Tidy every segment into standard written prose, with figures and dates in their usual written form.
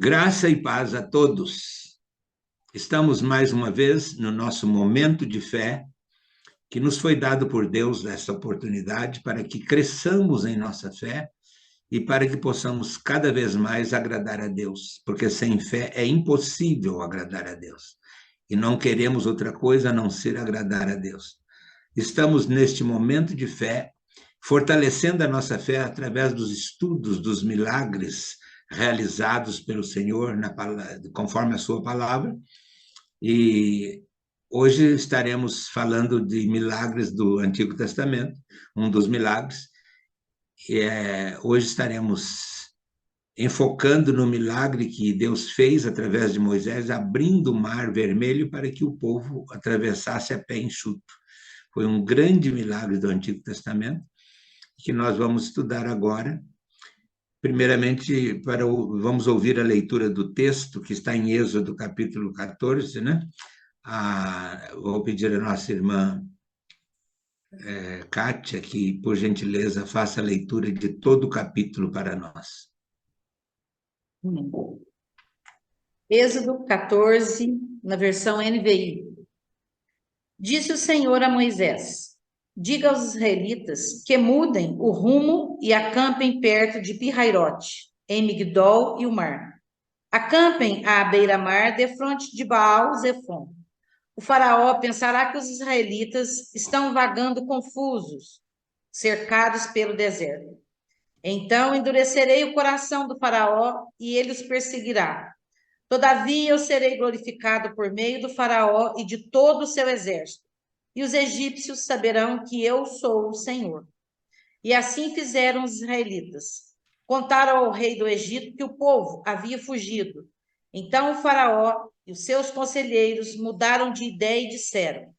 Graça e paz a todos. Estamos mais uma vez no nosso momento de fé, que nos foi dado por Deus essa oportunidade para que cresçamos em nossa fé e para que possamos cada vez mais agradar a Deus, porque sem fé é impossível agradar a Deus. E não queremos outra coisa a não ser agradar a Deus. Estamos neste momento de fé, fortalecendo a nossa fé através dos estudos dos milagres realizados pelo Senhor conforme a sua palavra. E hoje estaremos falando de milagres do Antigo Testamento, um dos milagres. Hoje estaremos enfocando no milagre que Deus fez através de Moisés, abrindo o Mar Vermelho para que o povo atravessasse a pé enxuto. Foi um grande milagre do Antigo Testamento, que nós vamos estudar agora. Primeiramente, vamos ouvir a leitura do texto, que está em Êxodo, capítulo 14, né? Vou pedir à nossa irmã Kátia que, por gentileza, faça a leitura de todo o capítulo para nós. Êxodo 14, na versão NVI. Disse o Senhor a Moisés: diga aos israelitas que mudem o rumo e acampem perto de Pi-Hairote, em Migdol e o mar. Acampem à beira-mar, defronte de Baal-Zefon. O faraó pensará que os israelitas estão vagando confusos, cercados pelo deserto. Então endurecerei o coração do faraó e ele os perseguirá. Todavia eu serei glorificado por meio do faraó e de todo o seu exército. E os egípcios saberão que eu sou o Senhor. E assim fizeram os israelitas. Contaram ao rei do Egito que o povo havia fugido. Então o faraó e os seus conselheiros mudaram de ideia e disseram: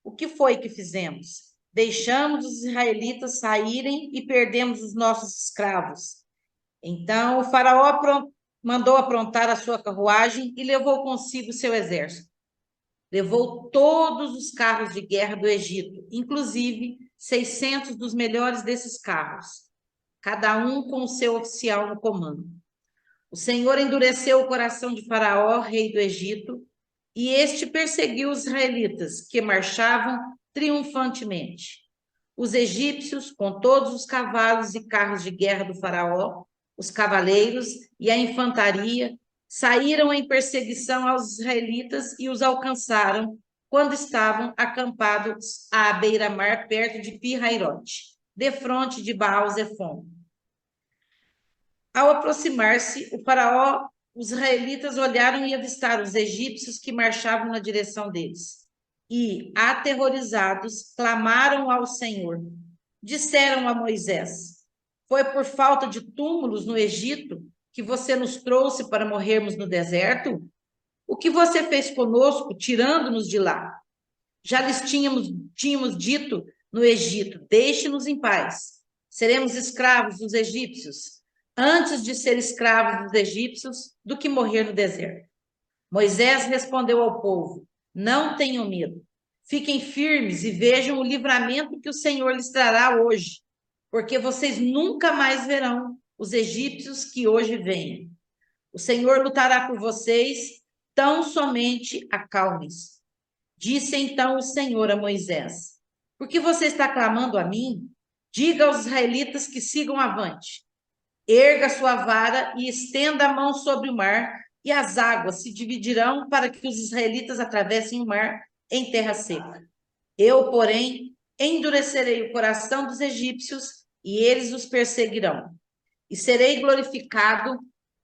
o que foi que fizemos? Deixamos os israelitas saírem e perdemos os nossos escravos. Então o faraó mandou aprontar a sua carruagem e levou consigo seu exército. Levou todos os carros de guerra do Egito, inclusive 600 dos melhores desses carros, cada um com o seu oficial no comando. O Senhor endureceu o coração de Faraó, rei do Egito, e este perseguiu os israelitas, que marchavam triunfantemente. Os egípcios, com todos os cavalos e carros de guerra do Faraó, os cavaleiros e a infantaria, saíram em perseguição aos israelitas e os alcançaram quando estavam acampados à beira-mar, perto de Pi-Hairote, defronte de Baal-Zefon. Ao aproximar-se, o faraó, os israelitas olharam e avistaram os egípcios que marchavam na direção deles. E, aterrorizados, clamaram ao Senhor. Disseram a Moisés: foi por falta de túmulos no Egito que você nos trouxe para morrermos no deserto? O que você fez conosco, tirando-nos de lá? Já lhes tínhamos dito no Egito: deixe-nos em paz. Seremos escravos dos egípcios, antes de ser escravos dos egípcios, do que morrer no deserto. Moisés respondeu ao povo: não tenham medo. Fiquem firmes e vejam o livramento que o Senhor lhes trará hoje, porque vocês nunca mais verão os egípcios que hoje vêm. O Senhor lutará por vocês, tão somente acalmem-se. Disse então o Senhor a Moisés: por que você está clamando a mim? Diga aos israelitas que sigam avante. Erga sua vara e estenda a mão sobre o mar, e as águas se dividirão para que os israelitas atravessem o mar em terra seca. Eu, porém, endurecerei o coração dos egípcios e eles os perseguirão. E serei glorificado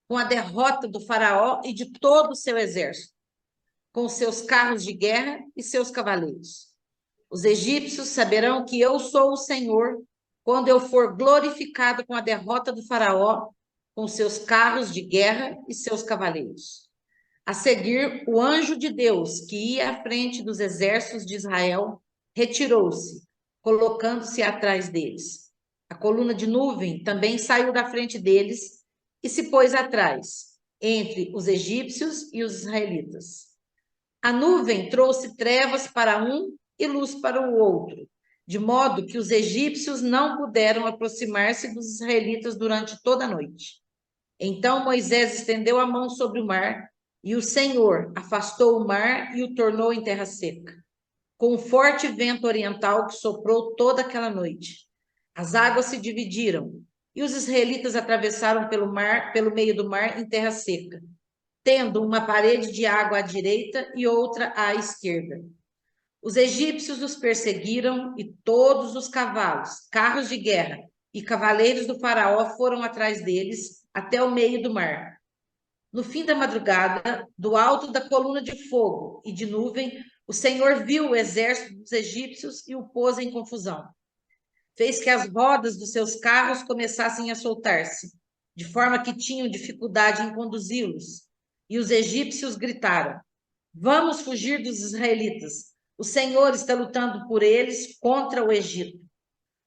com a derrota do faraó e de todo o seu exército, com seus carros de guerra e seus cavaleiros. Os egípcios saberão que eu sou o Senhor quando eu for glorificado com a derrota do faraó, com seus carros de guerra e seus cavaleiros. A seguir, o anjo de Deus, que ia à frente dos exércitos de Israel, retirou-se, colocando-se atrás deles. A coluna de nuvem também saiu da frente deles e se pôs atrás, entre os egípcios e os israelitas. A nuvem trouxe trevas para um e luz para o outro, de modo que os egípcios não puderam aproximar-se dos israelitas durante toda a noite. Então Moisés estendeu a mão sobre o mar, e o Senhor afastou o mar e o tornou em terra seca, com um forte vento oriental que soprou toda aquela noite. As águas se dividiram, e os israelitas atravessaram pelo mar, pelo meio do mar em terra seca, tendo uma parede de água à direita e outra à esquerda. Os egípcios os perseguiram e todos os cavalos, carros de guerra e cavaleiros do faraó foram atrás deles até o meio do mar. No fim da madrugada, do alto da coluna de fogo e de nuvem, o Senhor viu o exército dos egípcios e o pôs em confusão. Fez que as rodas dos seus carros começassem a soltar-se, de forma que tinham dificuldade em conduzi-los. E os egípcios gritaram: Vamos fugir dos israelitas. O Senhor está lutando por eles contra o Egito.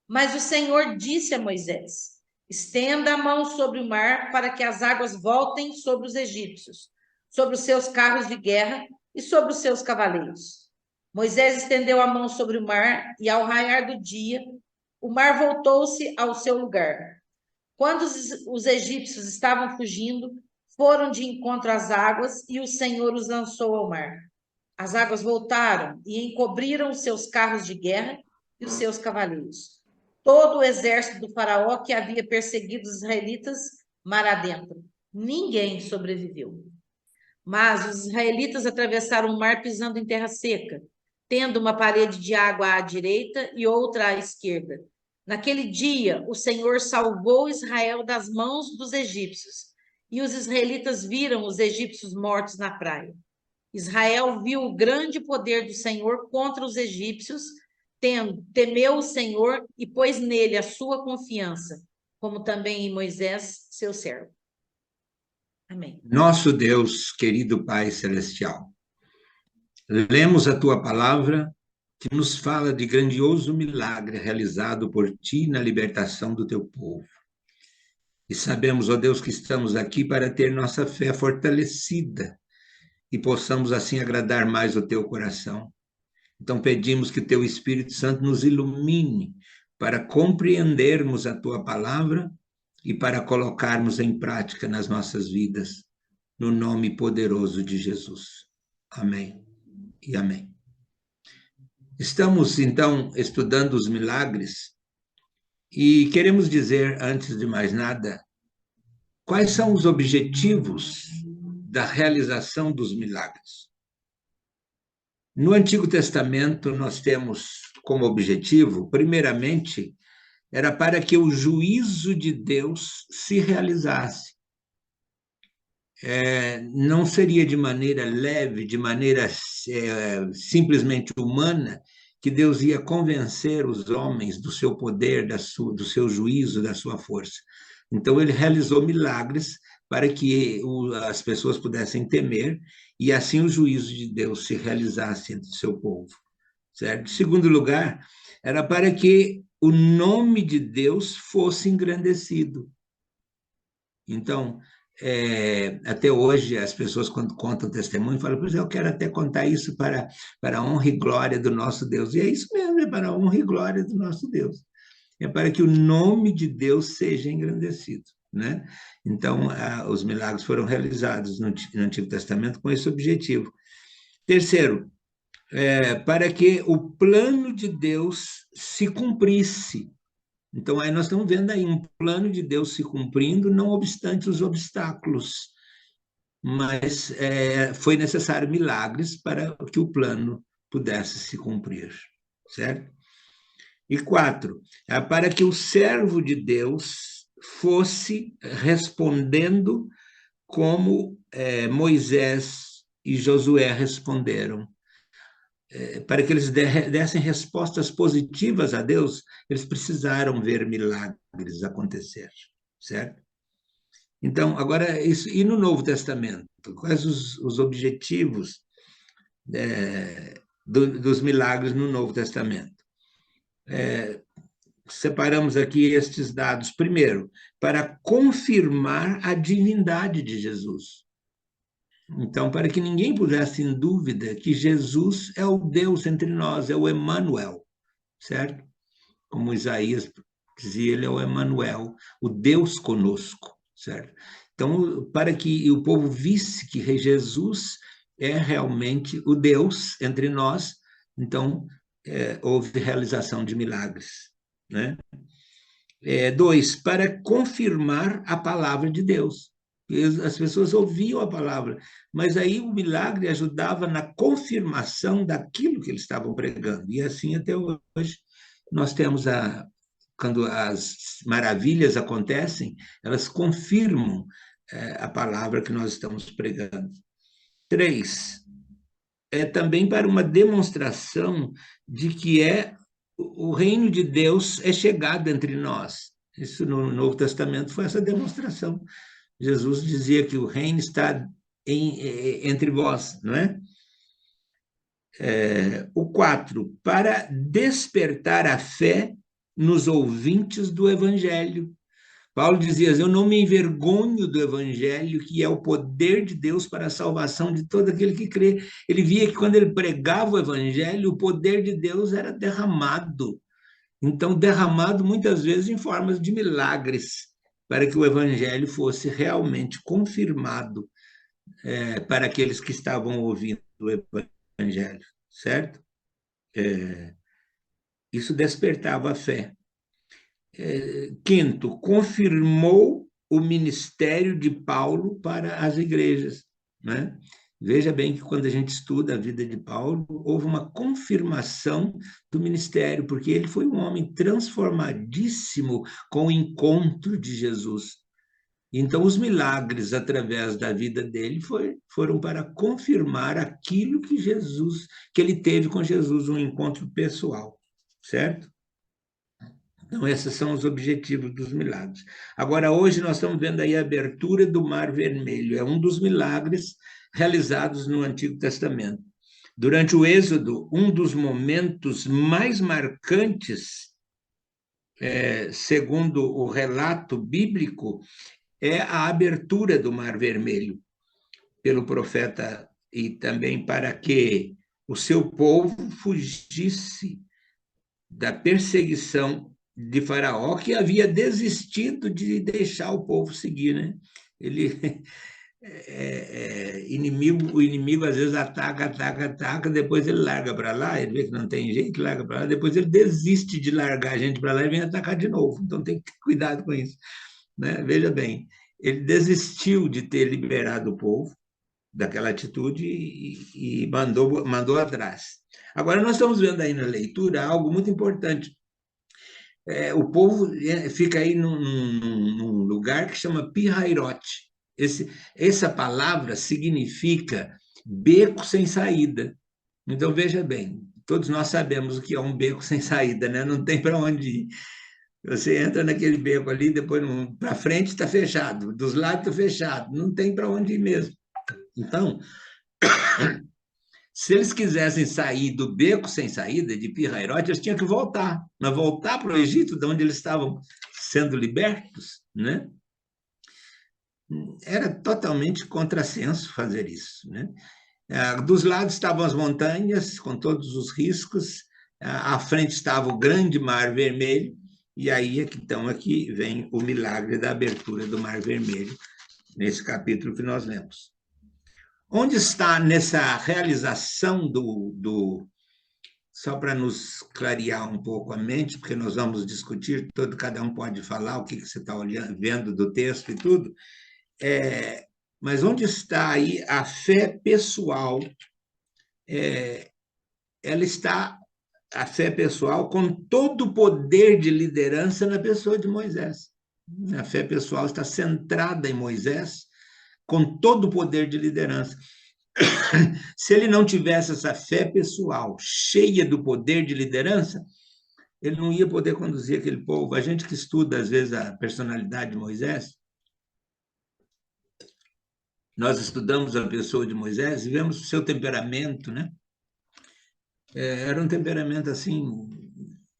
Mas o Senhor disse a Moisés: Estenda a mão sobre o mar para que as águas voltem sobre os egípcios, sobre os seus carros de guerra e sobre os seus cavaleiros. Moisés estendeu a mão sobre o mar e, ao raiar do dia, o mar voltou-se ao seu lugar. Quando os egípcios estavam fugindo, foram de encontro às águas e o Senhor os lançou ao mar. As águas voltaram e encobriram os seus carros de guerra e os seus cavaleiros. Todo o exército do faraó que havia perseguido os israelitas mar adentro. Ninguém sobreviveu. Mas os israelitas atravessaram o mar pisando em terra seca, tendo uma parede de água à direita e outra à esquerda. Naquele dia, o Senhor salvou Israel das mãos dos egípcios, e os israelitas viram os egípcios mortos na praia. Israel viu o grande poder do Senhor contra os egípcios, temeu o Senhor e pôs nele a sua confiança, como também em Moisés, seu servo. Amém. Nosso Deus, querido Pai Celestial, lemos a tua palavra que nos fala de grandioso milagre realizado por ti na libertação do teu povo. E sabemos, ó Deus, que estamos aqui para ter nossa fé fortalecida e possamos assim agradar mais o teu coração. Então pedimos que teu Espírito Santo nos ilumine para compreendermos a tua palavra e para colocarmos em prática nas nossas vidas, no nome poderoso de Jesus. Amém e amém. Estamos, então, estudando os milagres e queremos dizer, antes de mais nada, quais são os objetivos da realização dos milagres. No Antigo Testamento, nós temos como objetivo, primeiramente, era para que o juízo de Deus se realizasse. Não seria de maneira leve, de maneira simplesmente humana, que Deus ia convencer os homens do seu poder, do seu juízo, da sua força. Então, ele realizou milagres para que as pessoas pudessem temer e assim o juízo de Deus se realizasse entre o seu povo. Certo? Em segundo lugar, era para que o nome de Deus fosse engrandecido. Então, até hoje, as pessoas, quando contam testemunho, falam: pois eu quero até contar isso para a honra e glória do nosso Deus. E é isso mesmo, é para a honra e glória do nosso Deus. É para que o nome de Deus seja engrandecido. Né? Então, os milagres foram realizados no Antigo Testamento com esse objetivo. Terceiro, para que o plano de Deus se cumprisse. Então, aí nós estamos vendo aí um plano de Deus se cumprindo, não obstante os obstáculos, mas foi necessário milagres para que o plano pudesse se cumprir, certo? E quatro, para que o servo de Deus fosse respondendo como Moisés e Josué responderam. Para que eles dessem respostas positivas a Deus, eles precisaram ver milagres acontecer, certo? Então, agora, isso, e no Novo Testamento? Quais os objetivos dos milagres no Novo Testamento? Separamos aqui estes dados. Primeiro, para confirmar a divindade de Jesus. Então, para que ninguém pusesse em dúvida que Jesus é o Deus entre nós, é o Emanuel, certo? Como Isaías dizia, ele é o Emanuel, o Deus conosco, certo? Então, para que o povo visse que Jesus é realmente o Deus entre nós, então houve realização de milagres, né? 2, para confirmar a palavra de Deus. As pessoas ouviam a palavra, mas aí o milagre ajudava na confirmação daquilo que eles estavam pregando. E assim até hoje nós temos quando as maravilhas acontecem, elas confirmam a palavra que nós estamos pregando. 3, também para uma demonstração de que o reino de Deus é chegado entre nós. Isso no Novo Testamento foi essa demonstração. Jesus dizia que o reino está entre vós, não é? O 4, para despertar a fé nos ouvintes do Evangelho. Paulo dizia, eu não me envergonho do Evangelho, que é o poder de Deus para a salvação de todo aquele que crê. Ele via que quando ele pregava o Evangelho, o poder de Deus era derramado. Então, derramado muitas vezes em formas de milagres, para que o Evangelho fosse realmente confirmado para aqueles que estavam ouvindo o Evangelho, certo? Isso despertava a fé. 5, confirmou o ministério de Paulo para as igrejas, né? Veja bem que quando a gente estuda a vida de Paulo, houve uma confirmação do ministério, porque ele foi um homem transformadíssimo com o encontro de Jesus. Então, os milagres através da vida dele foram para confirmar aquilo que ele teve com Jesus, um encontro pessoal, certo? Então, esses são os objetivos dos milagres. Agora, hoje, nós estamos vendo aí a abertura do Mar Vermelho. É um dos milagres realizados no Antigo Testamento. Durante o Êxodo, um dos momentos mais marcantes, segundo o relato bíblico, é a abertura do Mar Vermelho pelo profeta, e também para que o seu povo fugisse da perseguição de Faraó, que havia desistido de deixar o povo seguir, né? O inimigo às vezes ataca, depois ele larga para lá, ele vê que não tem jeito, larga para lá, depois ele desiste de largar a gente para lá e vem atacar de novo. Então tem que ter cuidado com isso, né? Veja bem, ele desistiu de ter liberado o povo daquela atitude e mandou atrás. Agora, nós estamos vendo aí na leitura algo muito importante. O povo fica aí num lugar que chama Pirrairote. Essa palavra significa beco sem saída. Então, veja bem, todos nós sabemos o que é um beco sem saída, né? Não tem para onde ir. Você entra naquele beco ali, depois para frente está fechado, dos lados está fechado, não tem para onde ir mesmo. Então, se eles quisessem sair do beco sem saída, de Pirrairote, eles tinham que voltar, mas voltar para o Egito, de onde eles estavam sendo libertos, né? Era totalmente contrassenso fazer isso, né? Dos lados estavam as montanhas, com todos os riscos, à frente estava o grande Mar Vermelho, e aí então aqui vem o milagre da abertura do Mar Vermelho, nesse capítulo que nós lemos. Onde está nessa realização só para nos clarear um pouco a mente, porque nós vamos discutir, cada um pode falar o que você está vendo do texto e tudo, mas onde está aí a fé pessoal? Ela está, a fé pessoal, com todo o poder de liderança na pessoa de Moisés. A fé pessoal está centrada em Moisés, com todo o poder de liderança. Se ele não tivesse essa fé pessoal cheia do poder de liderança, ele não ia poder conduzir aquele povo. A gente que estuda, às vezes, a personalidade de Moisés, nós estudamos a pessoa de Moisés e vemos o seu temperamento, né? Era um temperamento, assim,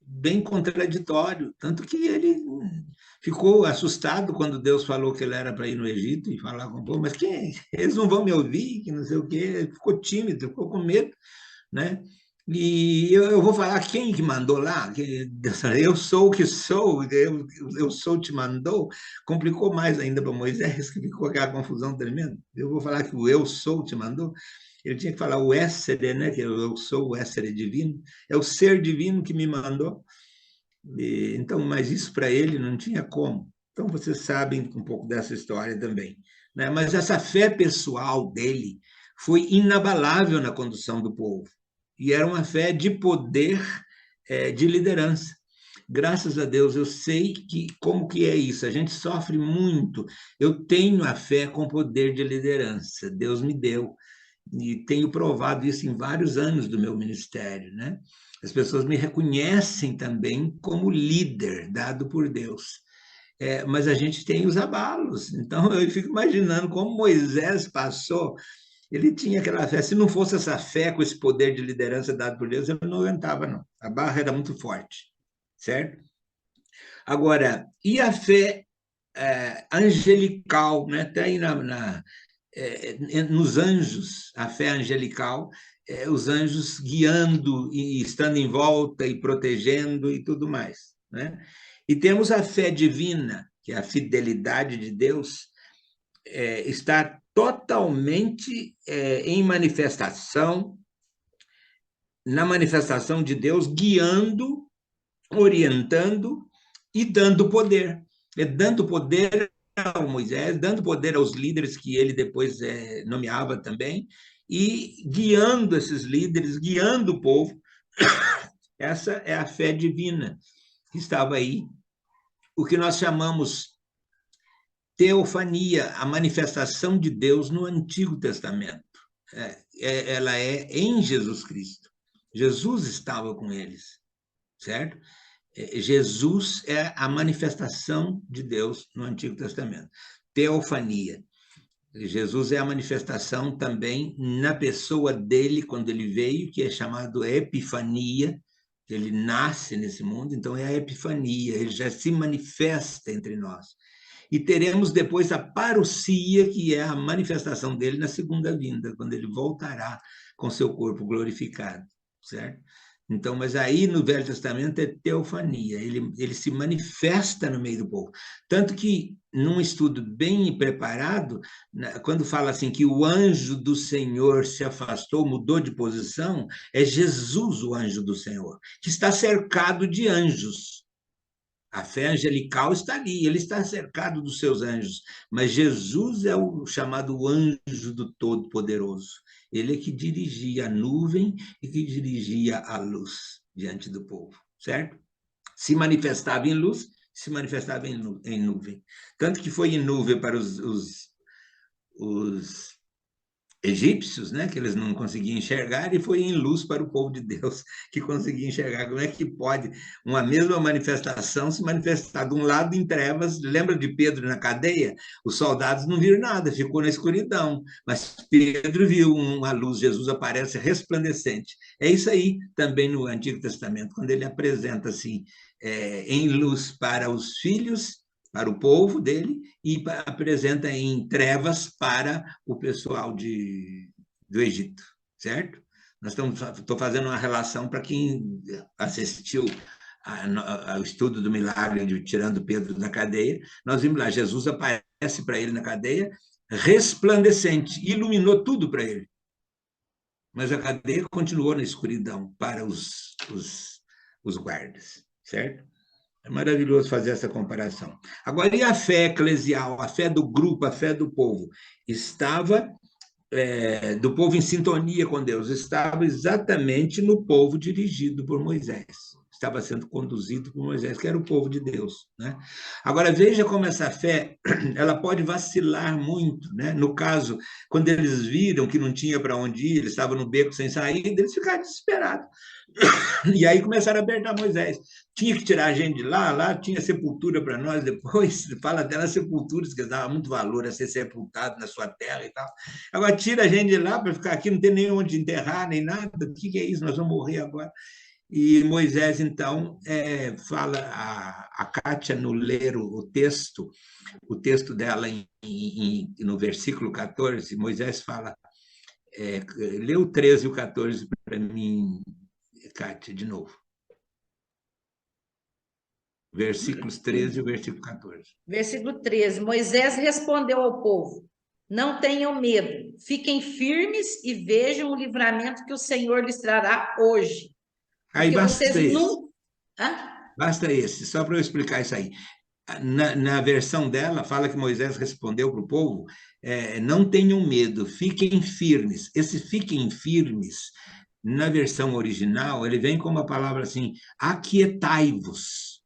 bem contraditório, tanto que ele ficou assustado quando Deus falou que ele era para ir no Egito e falar com o povo, mas eles não vão me ouvir, que não sei o quê, ele ficou tímido, ficou com medo, né? E eu vou falar quem que mandou lá, eu sou o que sou, eu sou te mandou, complicou mais ainda para Moisés, que ficou aquela confusão tremenda. Eu vou falar que o eu sou te mandou, ele tinha que falar o essere, né, que eu sou o essere divino, é o ser divino que me mandou. Então, mas isso para ele não tinha como. Então, vocês sabem um pouco dessa história também, né? Mas essa fé pessoal dele foi inabalável na condução do povo. E era uma fé de poder, de liderança. Graças a Deus, eu sei que como que é isso. A gente sofre muito. Eu tenho a fé com poder de liderança. Deus me deu e tenho provado isso em vários anos do meu ministério, né? As pessoas me reconhecem também como líder dado por Deus. Mas a gente tem os abalos. Então, eu fico imaginando como Moisés passou. Ele tinha aquela fé. Se não fosse essa fé com esse poder de liderança dado por Deus, eu não aguentava, não. A barra era muito forte, certo? Agora, e a fé angelical, né? Está aí nos anjos, a fé angelical, os anjos guiando e estando em volta e protegendo e tudo mais, né? E temos a fé divina, que é a fidelidade de Deus, está totalmente em manifestação, na manifestação de Deus, guiando, orientando e dando poder. Dando poder ao Moisés, dando poder aos líderes que ele depois nomeava também, e guiando esses líderes, guiando o povo. Essa é a fé divina que estava aí, o que nós chamamos teofania, a manifestação de Deus no Antigo Testamento. Ela é em Jesus Cristo. Jesus estava com eles, certo? Jesus é a manifestação de Deus no Antigo Testamento. Teofania. Jesus é a manifestação também na pessoa dele, quando ele veio, que é chamado Epifania. Ele nasce nesse mundo, então é a Epifania, ele já se manifesta entre nós. E teremos depois a parousia, que é a manifestação dele na segunda vinda, quando ele voltará com seu corpo glorificado, certo? Então, mas aí no Velho Testamento é teofania, ele se manifesta no meio do povo. Tanto que, num estudo bem preparado, quando fala assim que o anjo do Senhor se afastou, mudou de posição, é Jesus o anjo do Senhor, que está cercado de anjos. A fé angelical está ali, ele está cercado dos seus anjos, mas Jesus é o chamado anjo do Todo-Poderoso. Ele é que dirigia a nuvem e que dirigia a luz diante do povo, certo? Se manifestava em luz, se manifestava em nuvem. Tanto que foi em nuvem para os egípcios, né, que eles não conseguiam enxergar, e foi em luz para o povo de Deus que conseguia enxergar. Como é que pode uma mesma manifestação se manifestar de um lado em trevas? Lembra de Pedro na cadeia? Os soldados não viram nada, ficou na escuridão, mas Pedro viu uma luz, Jesus aparece resplandecente. É isso aí também no Antigo Testamento, quando ele apresenta assim, em luz para os filhos, para o povo dele, e apresenta em trevas para o pessoal do Egito, certo? Estou fazendo uma relação para quem assistiu ao estudo do milagre de tirando Pedro da cadeia. Nós vimos lá, Jesus aparece para ele na cadeia, resplandecente, iluminou tudo para ele. Mas a cadeia continuou na escuridão para os guardas, certo? É maravilhoso fazer essa comparação. Agora, e a fé eclesial, a fé do grupo, a fé do povo? Estava, do povo em sintonia com Deus, estava exatamente no povo dirigido por Moisés. Estava sendo conduzido por Moisés, que era o povo de Deus, né? Agora, veja como essa fé, ela pode vacilar muito, né? No caso, quando eles viram que não tinha para onde ir, eles estavam no beco sem saída, eles ficaram desesperados. E aí começaram a apertar Moisés. Tinha que tirar a gente de lá, lá tinha sepultura para nós depois. Fala até nas sepulturas, que dava muito valor a ser sepultado na sua terra e tal. Agora tira a gente de lá para ficar aqui, não tem nem onde enterrar, nem nada. O que é isso? Nós vamos morrer agora. E Moisés, então, fala, a Kátia, no ler o texto dela no versículo 14, Moisés fala, lê o 13 e o 14 para mim, Kátia, de novo. Versículos 13 e o versículo 14. Versículo 13. Moisés respondeu ao povo: não tenham medo, fiquem firmes e vejam o livramento que o Senhor lhes trará hoje. Aí Porque basta vocês esse. não. Basta esse, só para eu explicar isso aí. Na versão dela, fala que Moisés respondeu para o povo: não tenham medo, fiquem firmes. Esse fiquem firmes, na versão original, ele vem com uma palavra assim: aquietai-vos.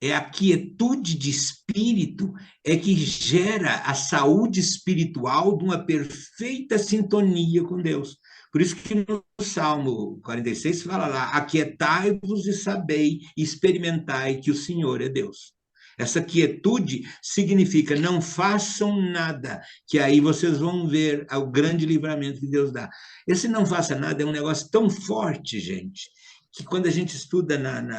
É a quietude de espírito que gera a saúde espiritual de uma perfeita sintonia com Deus. Por isso que no Salmo 46 fala lá: aquietai-vos e sabei, experimentai que o Senhor é Deus. Essa quietude significa não façam nada, que aí vocês vão ver o grande livramento que Deus dá. Esse não faça nada é um negócio tão forte, gente, que quando a gente estuda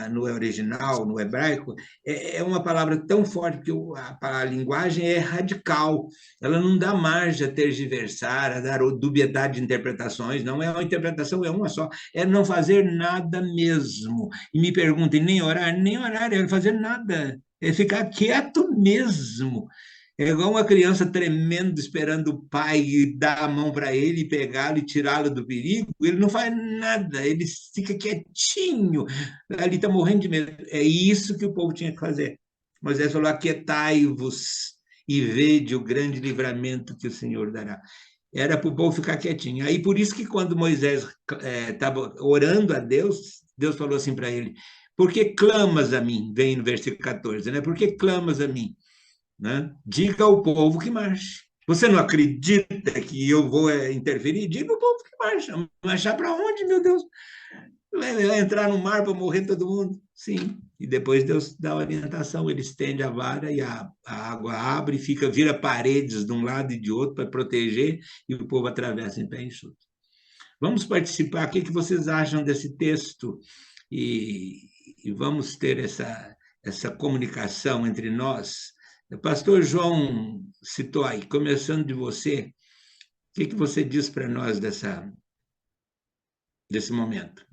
no original, no hebraico, é uma palavra tão forte, porque a linguagem é radical, ela não dá margem a tergiversar, a dar dubiedade de interpretações, não é uma interpretação, é uma só, é não fazer nada mesmo. E me perguntem, nem orar, é fazer nada, é ficar quieto mesmo. É igual uma criança tremendo, esperando o pai dar a mão para ele, pegá-lo e tirá-lo do perigo. Ele não faz nada, ele fica quietinho. Ali está morrendo de medo. É isso que o povo tinha que fazer. Moisés falou: aquietai-vos e vede o grande livramento que o Senhor dará. Era para o povo ficar quietinho. Aí por isso que quando Moisés estava orando a Deus, Deus falou assim para ele: por que clamas a mim? Vem no versículo 14, né? Por que clamas a mim? Né? Diga ao povo que marche. Você não acredita que eu vou interferir? Diga ao povo que marcha. Marchar para onde, meu Deus? Vai entrar no mar para morrer todo mundo? Sim. E depois Deus dá a orientação, ele estende a vara e a água abre, vira paredes de um lado e de outro para proteger, e o povo atravessa em pé enxuto. Vamos participar. O que vocês acham desse texto? E vamos ter essa comunicação entre nós. O pastor João citou aí, começando de você, o que você diz para nós desse momento?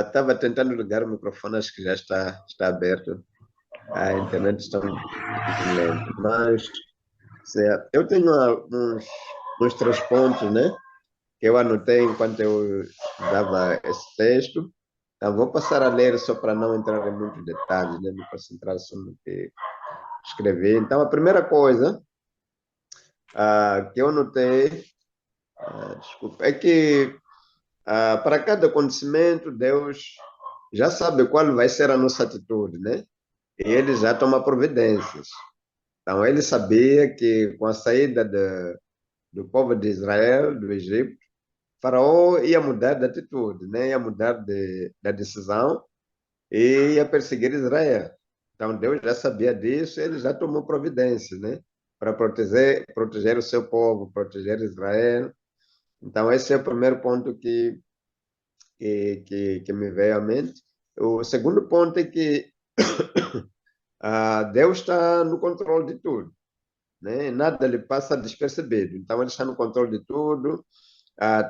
Estava tentando ligar o microfone, acho que já está aberto. A internet está um pouquinho lenta. Mas eu tenho uns 3 pontos, né? Que eu anotei enquanto eu dava esse texto. Então, vou passar a ler só para não entrar em muitos detalhes, né? Me concentrar só no que escrevi. Então, a primeira coisa que eu notei, desculpa, é que para cada acontecimento, Deus já sabe qual vai ser a nossa atitude, né? E ele já toma providências. Então, ele sabia que com a saída do povo de Israel, do Egito, Faraó ia mudar de atitude, né? Ia mudar da decisão e ia perseguir Israel. Então, Deus já sabia disso, ele já tomou providências, né? Para proteger o seu povo, proteger Israel. Então, esse é o primeiro ponto que me veio à mente. O segundo ponto é que Deus está no controle de tudo, né? Nada lhe passa despercebido. Então, ele está no controle de tudo,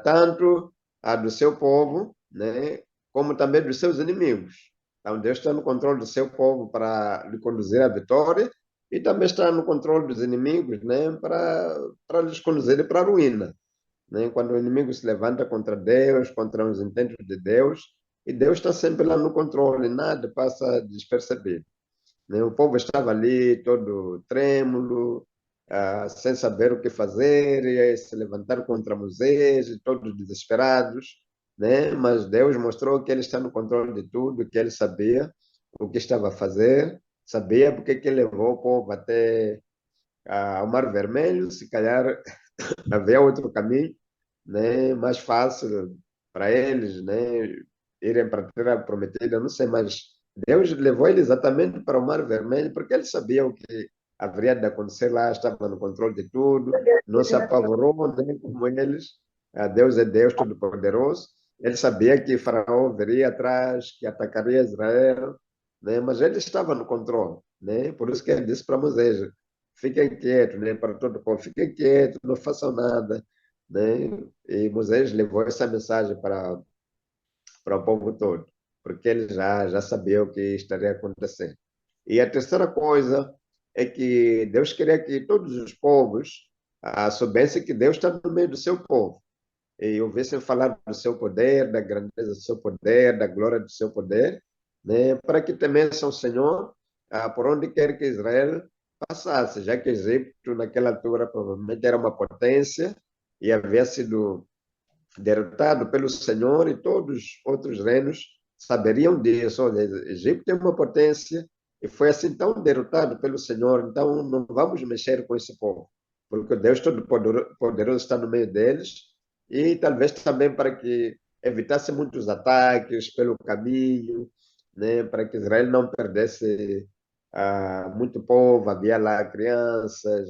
tanto do seu povo, né? Como também dos seus inimigos. Então, Deus está no controle do seu povo para lhe conduzir à vitória e também está no controle dos inimigos, né? Para lhes conduzir para a ruína, né? Quando o inimigo se levanta contra Deus, contra os intentos de Deus, e Deus está sempre lá no controle, nada passa despercebido, né? O povo estava ali todo trêmulo, sem saber o que fazer, e se levantar contra Moisés, todos desesperados, né? Mas Deus mostrou que ele está no controle de tudo, que ele sabia o que estava a fazer, sabia porque que levou o povo até o Mar Vermelho, se calhar havia outro caminho, né? Mais fácil para eles, né? Irem para a Terra Prometida, não sei, mas Deus levou ele exatamente para o Mar Vermelho, porque ele sabia o que haveria de acontecer lá, estava no controle de tudo, não se apavorou, né, como eles. Deus é Deus Todo-Poderoso. Ele sabia que Faraó viria atrás, que atacaria Israel, né, mas ele estava no controle, né? Por isso que ele disse para Moisés, fiquem quietos, né? Para todo o povo, fiquem quietos, não façam nada, né? E Moisés levou essa mensagem para o povo todo, porque ele já sabia o que estaria acontecendo. E a terceira coisa é que Deus queria que todos os povos soubessem que Deus está no meio do seu povo e ouvissem falar do seu poder, da grandeza do seu poder, da glória do seu poder, né? Para que temessem o Senhor por onde quer que Israel passasse, já que Egito, naquela altura, provavelmente era uma potência e havia sido derrotado pelo Senhor e todos os outros reinos saberiam disso. Olha, Egito é uma potência e foi assim tão derrotado pelo Senhor, então não vamos mexer com esse povo, porque Deus Todo-Poderoso está no meio deles e talvez também para que evitasse muitos ataques pelo caminho, né, para que Israel não perdesse muito povo, havia lá crianças,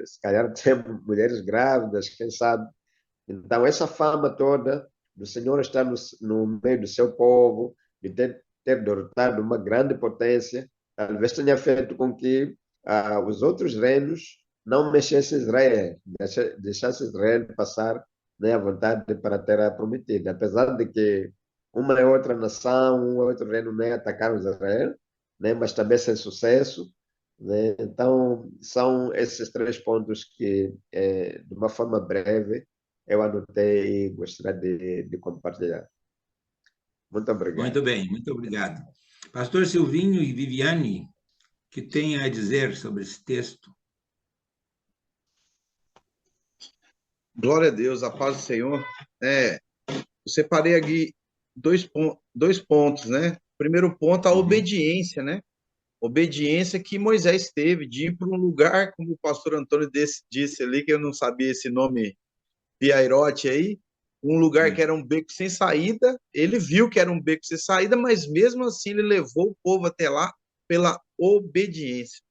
se calhar até mulheres grávidas, quem sabe. Então, essa fama toda do Senhor estar no meio do seu povo, de ter derrotado uma grande potência, talvez tenha feito com que os outros reinos não mexessem Israel, deixassem Israel passar, né, à vontade para a terra prometida. Apesar de que uma e outra nação, um e outro reino nem atacaram Israel, né, mas também sem sucesso. Né? Então, são esses três pontos que, de uma forma breve, eu anotei e gostaria de compartilhar. Muito obrigado. Muito bem, muito obrigado. Pastor Silvinho e Viviane, que tem a dizer sobre esse texto? Glória a Deus, a paz do Senhor. Eu separei aqui dois pontos, né? Primeiro ponto, a obediência, né? Obediência que Moisés teve de ir para um lugar, como o pastor Antônio disse ali, que eu não sabia esse nome, Piairote aí, um lugar que era um beco sem saída. Ele viu que era um beco sem saída, mas mesmo assim ele levou o povo até lá pela obediência.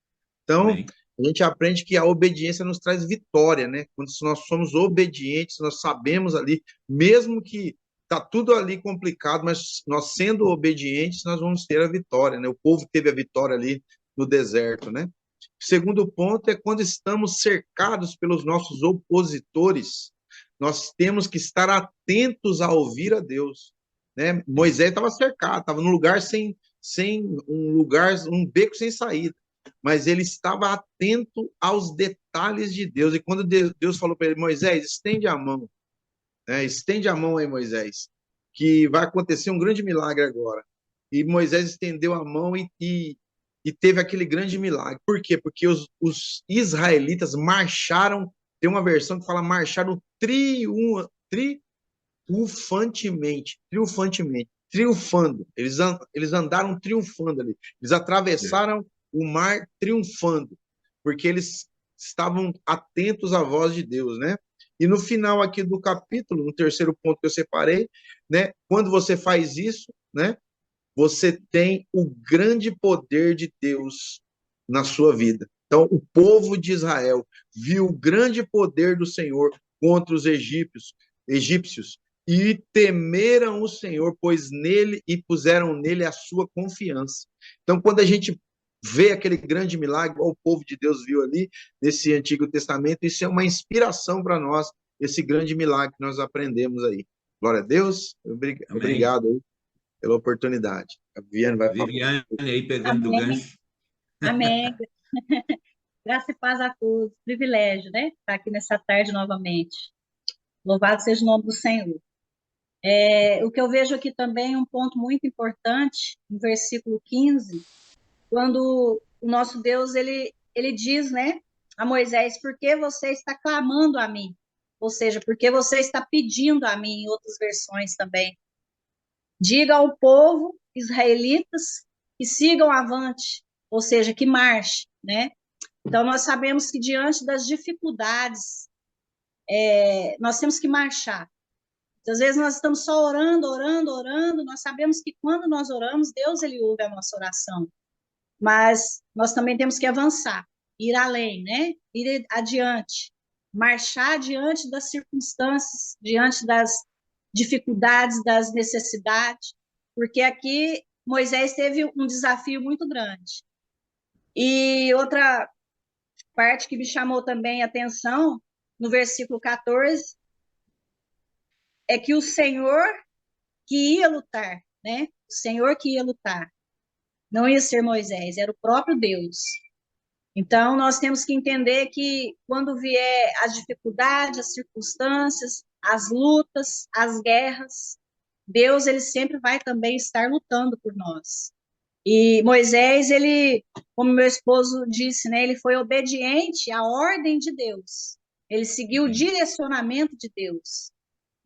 Então, Amém. a gente aprende que a obediência nos traz vitória, né? Quando nós somos obedientes, nós sabemos ali, mesmo que tá tudo ali complicado, mas nós sendo obedientes, nós vamos ter a vitória, né? O povo teve a vitória ali no deserto, né? O segundo ponto é quando estamos cercados pelos nossos opositores, nós temos que estar atentos a ouvir a Deus, né? Moisés estava cercado, estava num lugar sem um beco sem saída, mas ele estava atento aos detalhes de Deus. E quando Deus falou para ele, Moisés, estende a mão, né? Estende a mão aí, Moisés, que vai acontecer um grande milagre agora. E Moisés estendeu a mão e teve aquele grande milagre. Por quê? Porque os israelitas marcharam, tem uma versão que fala marcharam triunfando. Eles andaram triunfando ali. Eles atravessaram o mar triunfando, porque eles estavam atentos à voz de Deus, né? E no final aqui do capítulo, no terceiro ponto que eu separei, né? Quando você faz isso, né? Você tem o grande poder de Deus na sua vida. Então, o povo de Israel viu o grande poder do Senhor contra os egípcios e temeram o Senhor, pois nele e puseram nele a sua confiança. Então, quando a gente vê aquele grande milagre, igual o povo de Deus viu ali nesse Antigo Testamento, isso é uma inspiração para nós, esse grande milagre que nós aprendemos aí. Glória a Deus, obrigado aí pela oportunidade. A Viviane vai falar. Viviane aí pegando o Amém. gancho. Amém. Graça e paz a todos. Privilégio, né? Estar aqui nessa tarde novamente. Louvado seja o nome do Senhor. O que eu vejo aqui também, um ponto muito importante, no versículo 15, quando o nosso Deus, ele diz, né, a Moisés, por que você está clamando a mim? Ou seja, por que você está pedindo a mim, em outras versões também. Diga ao povo israelitas que sigam avante, ou seja, que marche, né? Então, nós sabemos que diante das dificuldades, nós temos que marchar. Às vezes nós estamos só orando, nós sabemos que quando nós oramos, Deus ele ouve a nossa oração, mas nós também temos que avançar, ir além, né? Ir adiante, marchar diante das circunstâncias, diante das dificuldades, das necessidades, porque aqui Moisés teve um desafio muito grande. E outra parte que me chamou também a atenção, no versículo 14, é que o Senhor que ia lutar, né? O Senhor que ia lutar. Não ia ser Moisés, era o próprio Deus. Então, nós temos que entender que quando vier as dificuldades, as circunstâncias, as lutas, as guerras, Deus, ele sempre vai também estar lutando por nós. E Moisés, ele, como meu esposo disse, né, ele foi obediente à ordem de Deus. Ele seguiu o direcionamento de Deus.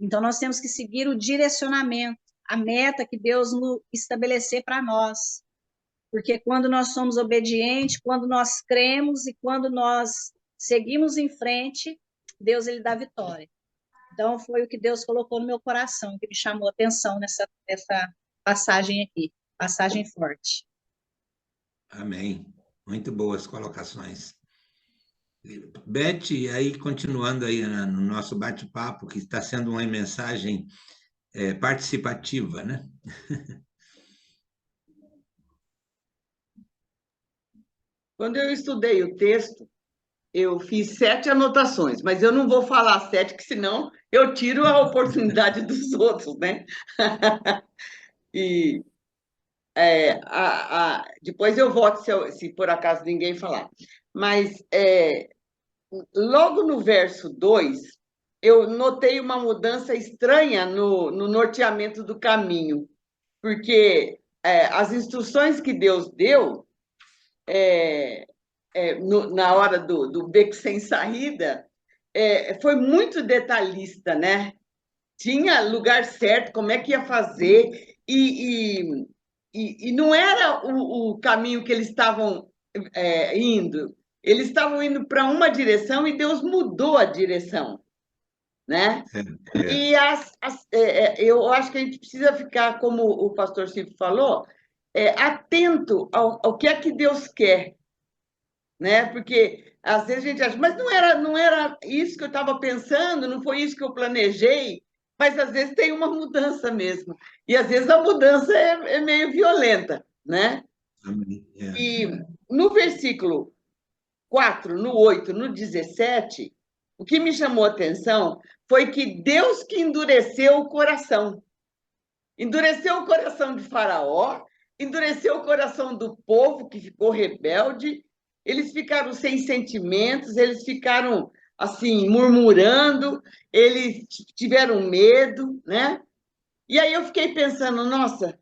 Então, nós temos que seguir o direcionamento, a meta que Deus nos estabelecer para nós. Porque quando nós somos obedientes, quando nós cremos e quando nós seguimos em frente, Deus, ele dá vitória. Então, foi o que Deus colocou no meu coração, que me chamou a atenção nessa passagem aqui, passagem forte. Amém. Muito boas colocações. Beth, aí continuando aí no nosso bate-papo, que está sendo uma mensagem participativa, né? Quando eu estudei o texto, eu fiz 7 anotações, mas eu não vou falar 7, que senão eu tiro a oportunidade dos outros, né? E depois eu volto se por acaso ninguém falar. Mas logo no verso 2, eu notei uma mudança estranha no norteamento do caminho, porque as instruções que Deus deu na hora do beco sem saída foi muito detalhista, né? Tinha lugar certo, como é que ia fazer, e não era o caminho que eles estavam indo. Eles estavam indo para uma direção e Deus mudou a direção, né? E eu acho que a gente precisa ficar, como o pastor Silvio falou, atento ao que é que Deus quer, né? Porque às vezes a gente acha, mas não era isso que eu estava pensando, não foi isso que eu planejei, mas às vezes tem uma mudança mesmo. E às vezes a mudança é meio violenta, né? E no versículo 4, no 8, no 17, o que me chamou a atenção foi que Deus que endureceu o coração. Endureceu o coração de Faraó, endureceu o coração do povo que ficou rebelde, eles ficaram sem sentimentos, eles ficaram assim, murmurando, eles tiveram medo, né? E aí eu fiquei pensando, nossa,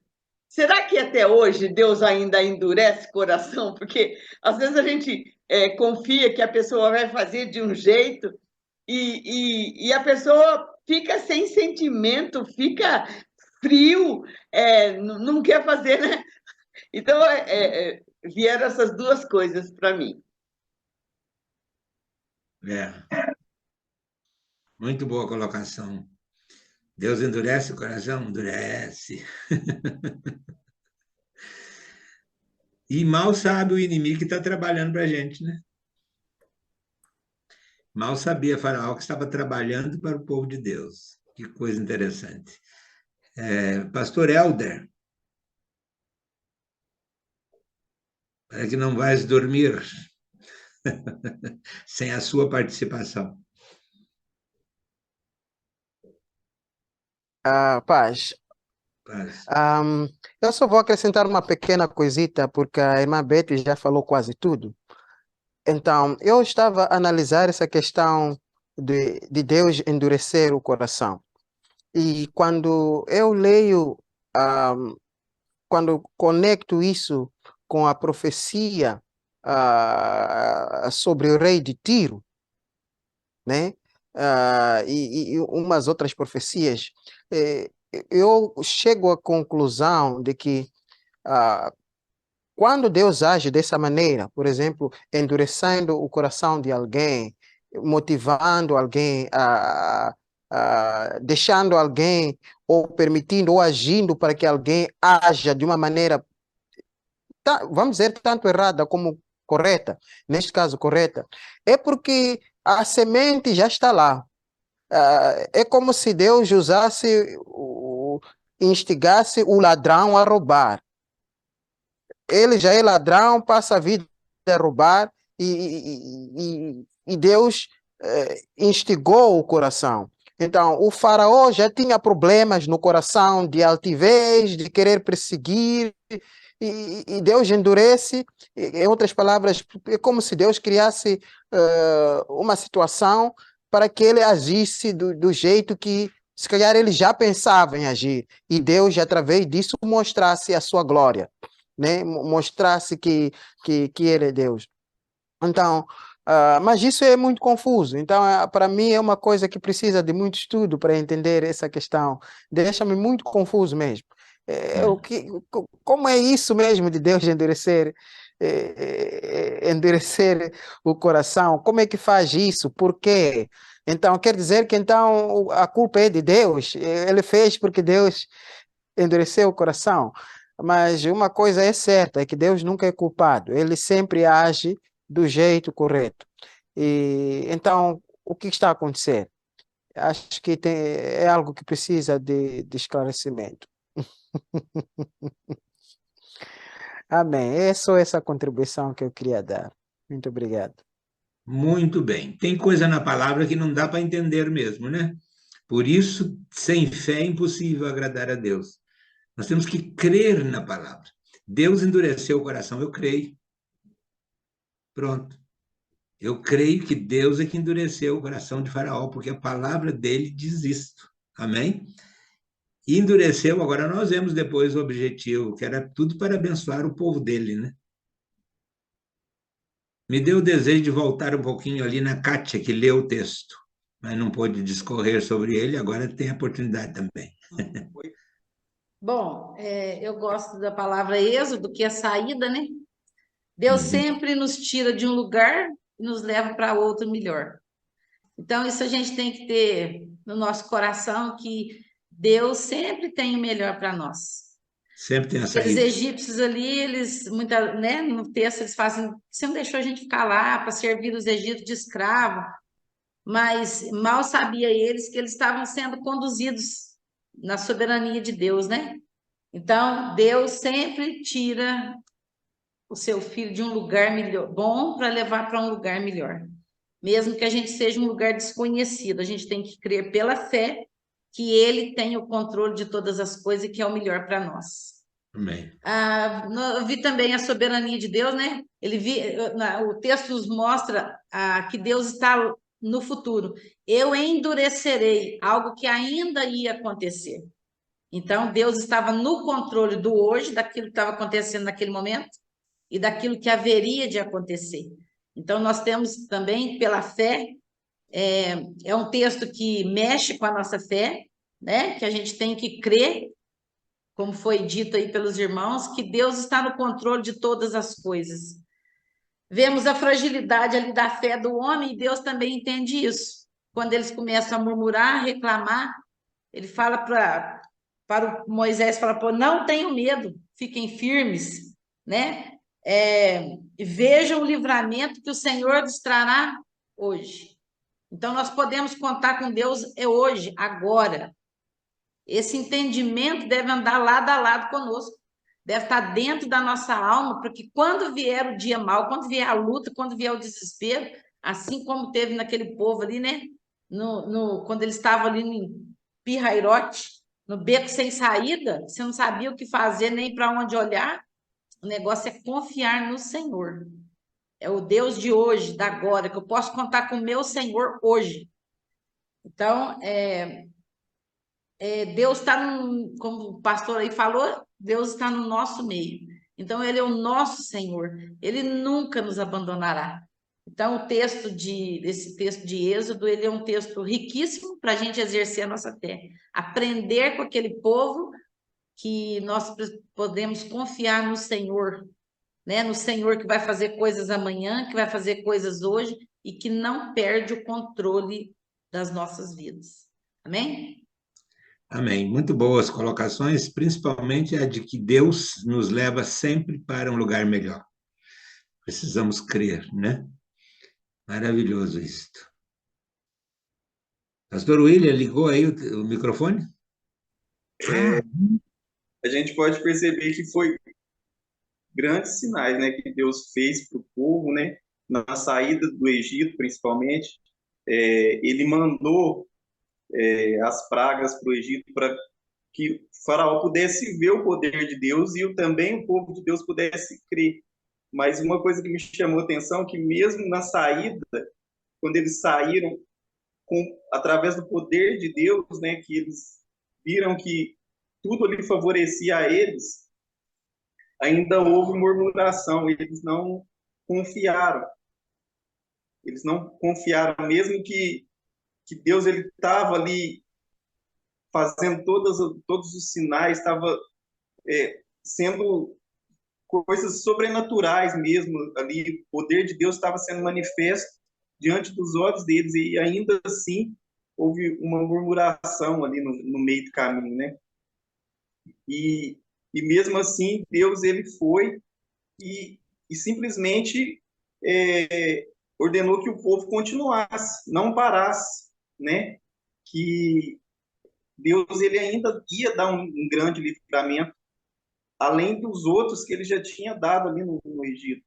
será que até hoje Deus ainda endurece o coração? Porque às vezes a gente confia que a pessoa vai fazer de um jeito e a pessoa fica sem sentimento, fica frio, não quer fazer, né? Então, vieram essas duas coisas para mim. Muito boa colocação. Deus endurece o coração? Endurece. E mal sabe o inimigo que está trabalhando para a gente, né? Mal sabia Faraó que estava trabalhando para o povo de Deus. Que coisa interessante. Pastor Helder, para que não vais dormir sem a sua participação. Paz. Eu só vou acrescentar uma pequena coisita, porque a irmã Betty já falou quase tudo. Então, eu estava a analisar essa questão de Deus endurecer o coração. E quando eu leio, quando conecto isso com a profecia sobre o rei de Tiro, né? E umas outras profecias, eu chego à conclusão de que quando Deus age dessa maneira, por exemplo, endurecendo o coração de alguém, motivando alguém, deixando alguém, ou permitindo, ou agindo para que alguém haja de uma maneira, vamos dizer, tanto errada como correta, neste caso correta, é porque a semente já está lá. É como se Deus usasse, instigasse o ladrão a roubar. Ele já é ladrão, passa a vida derrubar, e Deus instigou o coração. Então, o faraó já tinha problemas no coração de altivez, de querer perseguir, e Deus endurece. Em outras palavras, é como se Deus criasse uma situação para que ele agisse do jeito que, se calhar, ele já pensava em agir. E Deus, através disso, mostrasse a sua glória, né? Mostrasse que ele é Deus. Então, mas isso é muito confuso. Então, para mim, é uma coisa que precisa de muito estudo para entender essa questão. Deixa-me muito confuso mesmo. Como é isso mesmo de Deus endurecer o coração? Como é que faz isso? Por quê? Então, quer dizer que então a culpa é de Deus? Ele fez porque Deus endureceu o coração? Mas uma coisa é certa, é que Deus nunca é culpado. Ele sempre age do jeito correto. E então, o que está a acontecer? Acho que é algo que precisa de esclarecimento. Amém. É só essa contribuição que eu queria dar. Muito obrigado. Muito bem. Tem coisa na palavra que não dá para entender mesmo, né? Por isso, sem fé é impossível agradar a Deus. Nós temos que crer na palavra. Deus endureceu o coração, eu creio. Pronto. Eu creio que Deus é que endureceu o coração de Faraó, porque a palavra dele diz isto. Amém? E endureceu, agora nós vemos depois o objetivo, que era tudo para abençoar o povo dele, né? Me deu o desejo de voltar um pouquinho ali na Kátia, que leu o texto, mas não pôde discorrer sobre ele, agora tem a oportunidade também. Bom, eu gosto da palavra êxodo, que é saída, né? Deus sempre nos tira de um lugar e nos leva para outro melhor. Então, isso a gente tem que ter no nosso coração, que Deus sempre tem o melhor para nós. Sempre tem a Aqueles saída. egípcios ali, eles, né, no texto, eles fazem, você não deixou a gente ficar lá para servir os egípcios de escravo, mas mal sabia eles que eles estavam sendo conduzidos na soberania de Deus, né? Então, Deus sempre tira o seu filho de um lugar melhor, bom, para levar para um lugar melhor. Mesmo que a gente seja um lugar desconhecido, a gente tem que crer pela fé que ele tem o controle de todas as coisas e que é o melhor para nós. Amém. Eu vi também a soberania de Deus, né? O texto nos mostra que Deus está no futuro. Eu endurecerei algo que ainda ia acontecer. Então, Deus estava no controle do hoje, daquilo que estava acontecendo naquele momento, e daquilo que haveria de acontecer. Então, nós temos também, pela fé, é um texto que mexe com a nossa fé, né? Que a gente tem que crer, como foi dito aí pelos irmãos, que Deus está no controle de todas as coisas. Vemos a fragilidade ali da fé do homem, e Deus também entende isso. Quando eles começam a murmurar, reclamar, ele fala para o Moisés, fala, pô, não tenham medo, fiquem firmes, né? Vejam o livramento que o Senhor lhes trará hoje. Então, nós podemos contar com Deus hoje, agora. Esse entendimento deve andar lado a lado conosco, deve estar dentro da nossa alma, porque quando vier o dia mau, quando vier a luta, quando vier o desespero, assim como teve naquele povo ali, né? Quando eles estavam ali em Pirrairote, no beco sem saída, você não sabia o que fazer, nem para onde olhar. O negócio é confiar no Senhor. É o Deus de hoje, da agora, que eu posso contar com o meu Senhor hoje. Então, Deus está, como o pastor aí falou, Deus está no nosso meio. Então, Ele é o nosso Senhor. Ele nunca nos abandonará. Então, esse texto de Êxodo, ele é um texto riquíssimo para a gente exercer a nossa fé. Aprender com aquele povo que nós podemos confiar no Senhor, né? No Senhor que vai fazer coisas amanhã, que vai fazer coisas hoje e que não perde o controle das nossas vidas. Amém? Amém. Muito boas colocações, principalmente a de que Deus nos leva sempre para um lugar melhor. Precisamos crer, né? Maravilhoso isto. Pastor William, ligou aí o microfone? A gente pode perceber que foi grandes sinais, né, que Deus fez para o povo, né, na saída do Egito, principalmente. Ele mandou as pragas para o Egito para que o faraó pudesse ver o poder de Deus e também o povo de Deus pudesse crer. Mas uma coisa que me chamou a atenção é que mesmo na saída, quando eles saíram através do poder de Deus, né, que eles viram que tudo ali favorecia a eles, ainda houve murmuração, eles não confiaram. Eles não confiaram, mesmo que Deus ele estava ali fazendo todos os sinais, estava sendo coisas sobrenaturais mesmo ali, o poder de Deus estava sendo manifesto diante dos olhos deles, e ainda assim houve uma murmuração ali no meio do caminho, né? E mesmo assim, Deus ele foi e simplesmente ordenou que o povo continuasse, não parasse, né? Que Deus ele ainda ia dar um grande livramento, além dos outros que ele já tinha dado ali no Egito.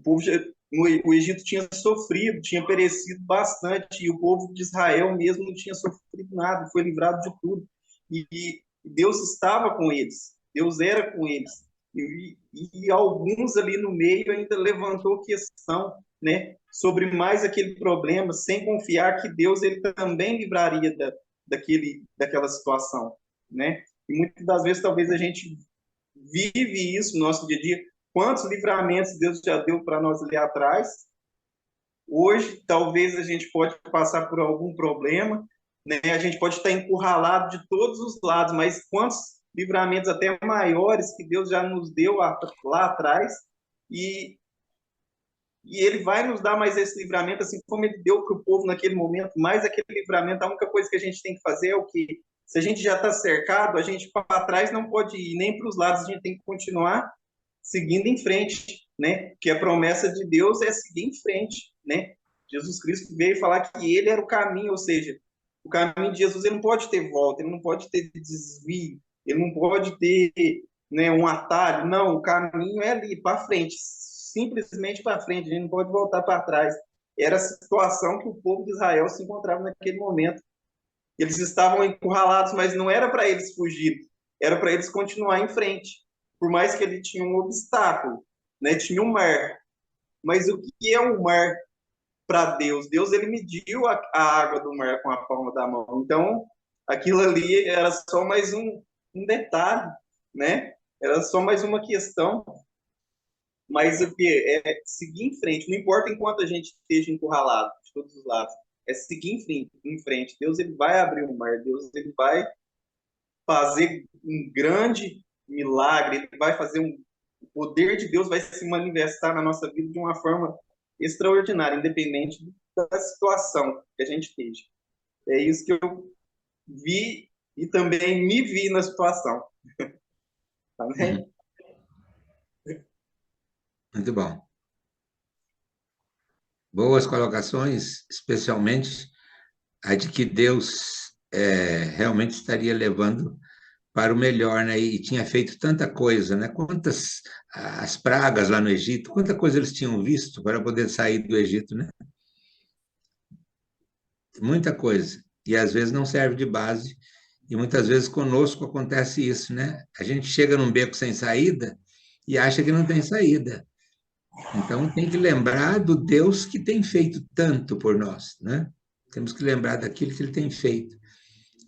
O Egito tinha sofrido, tinha perecido bastante, e o povo de Israel mesmo não tinha sofrido nada, foi livrado de tudo. E Deus estava com eles, Deus era com eles. E alguns ali no meio ainda levantou questão, né, sobre mais aquele problema, sem confiar que Deus ele também livraria daquela situação, né? E muitas das vezes talvez a gente vive isso no nosso dia a dia. Quantos livramentos Deus já deu para nós ali atrás? Hoje, talvez a gente pode passar por algum problema, né? A gente pode estar encurralado de todos os lados, mas quantos livramentos até maiores que Deus já nos deu lá atrás, e ele vai nos dar mais esse livramento, assim como ele deu para o povo naquele momento, mais aquele livramento. A única coisa que a gente tem que fazer é o quê? Se a gente já está cercado, a gente para trás não pode ir, nem para os lados, a gente tem que continuar seguindo em frente, né? Que a promessa de Deus é seguir em frente, né? Jesus Cristo veio falar que ele era o caminho, ou seja, o caminho de Jesus ele não pode ter volta, ele não pode ter desvio, ele não pode ter, né, um atalho. Não, o caminho é ali, para frente, simplesmente para frente, a gente não pode voltar para trás. Era a situação que o povo de Israel se encontrava naquele momento. Eles estavam encurralados, mas não era para eles fugir, era para eles continuar em frente. Por mais que ele tinha um obstáculo, né? Tinha um mar. Mas o que é um mar para Deus? Deus ele mediu a água do mar com a palma da mão. Então, aquilo ali era só mais um detalhe, né? Era só mais uma questão. Mas o que é seguir em frente. Não importa enquanto a gente esteja encurralado de todos os lados. É seguir em frente. Deus ele vai abrir o mar. Deus ele vai fazer um grande milagre. Ele vai fazer o poder de Deus vai se manifestar na nossa vida de uma forma extraordinária, independente da situação que a gente esteja. É isso que eu vi e também me vi na situação. Amém? Muito bom. Boas colocações, especialmente a de que Deus realmente estaria levando para o melhor, né? E tinha feito tanta coisa, né? Quantas as pragas lá no Egito, quanta coisa eles tinham visto para poder sair do Egito, né? Muita coisa. E às vezes não serve de base, e muitas vezes conosco acontece isso, né? A gente chega num beco sem saída e acha que não tem saída. Então tem que lembrar do Deus que tem feito tanto por nós, né? Temos que lembrar daquilo que ele tem feito.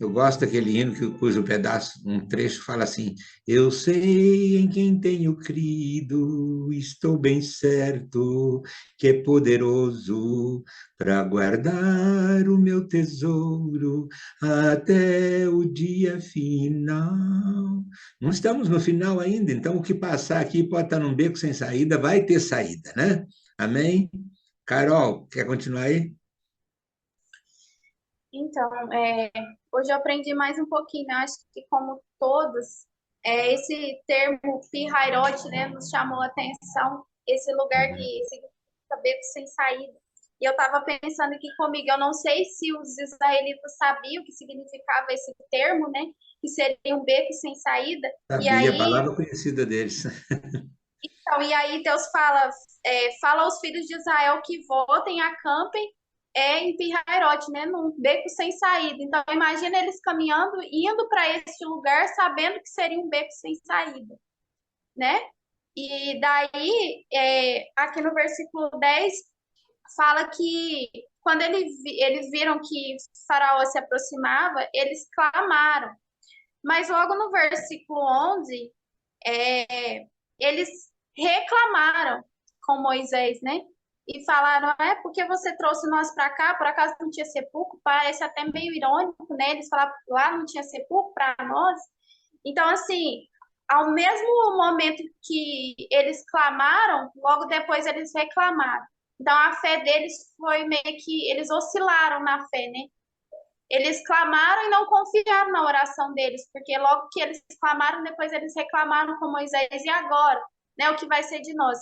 Eu gosto daquele hino cujo pedaço, um trecho, fala assim: eu sei em quem tenho crido, estou bem certo que é poderoso para guardar o meu tesouro até o dia final. Não estamos no final ainda, então o que passar aqui pode estar num beco sem saída, vai ter saída, né? Amém? Carol, quer continuar aí? Então, hoje eu aprendi mais um pouquinho, né? Acho que como todos, esse termo Pihairote, né, nos chamou a atenção, esse lugar que significa beco sem saída. E eu estava pensando aqui comigo, eu não sei se os israelitas sabiam o que significava esse termo, né? Que seria um beco sem saída. Sabia, E aí, a palavra conhecida deles. Então, e aí Deus fala aos filhos de Israel que voltem, acampem em Pi-Hairote, né, num beco sem saída. Então, imagina eles caminhando, indo para este lugar, sabendo que seria um beco sem saída, né? E daí, aqui no versículo 10, fala que quando eles viram que Faraó se aproximava, eles clamaram. Mas logo no versículo 11, eles reclamaram com Moisés, né? E falaram, porque você trouxe nós para cá, por acaso não tinha sepulcro? Parece até meio irônico, né? Eles falaram, lá não tinha sepulcro para nós. Então, assim, ao mesmo momento que eles clamaram, logo depois eles reclamaram. Então, a fé deles foi meio que, eles oscilaram na fé, né? Eles clamaram e não confiaram na oração deles, porque logo que eles clamaram, depois eles reclamaram com Moisés, e agora? Né, o que vai ser de nós?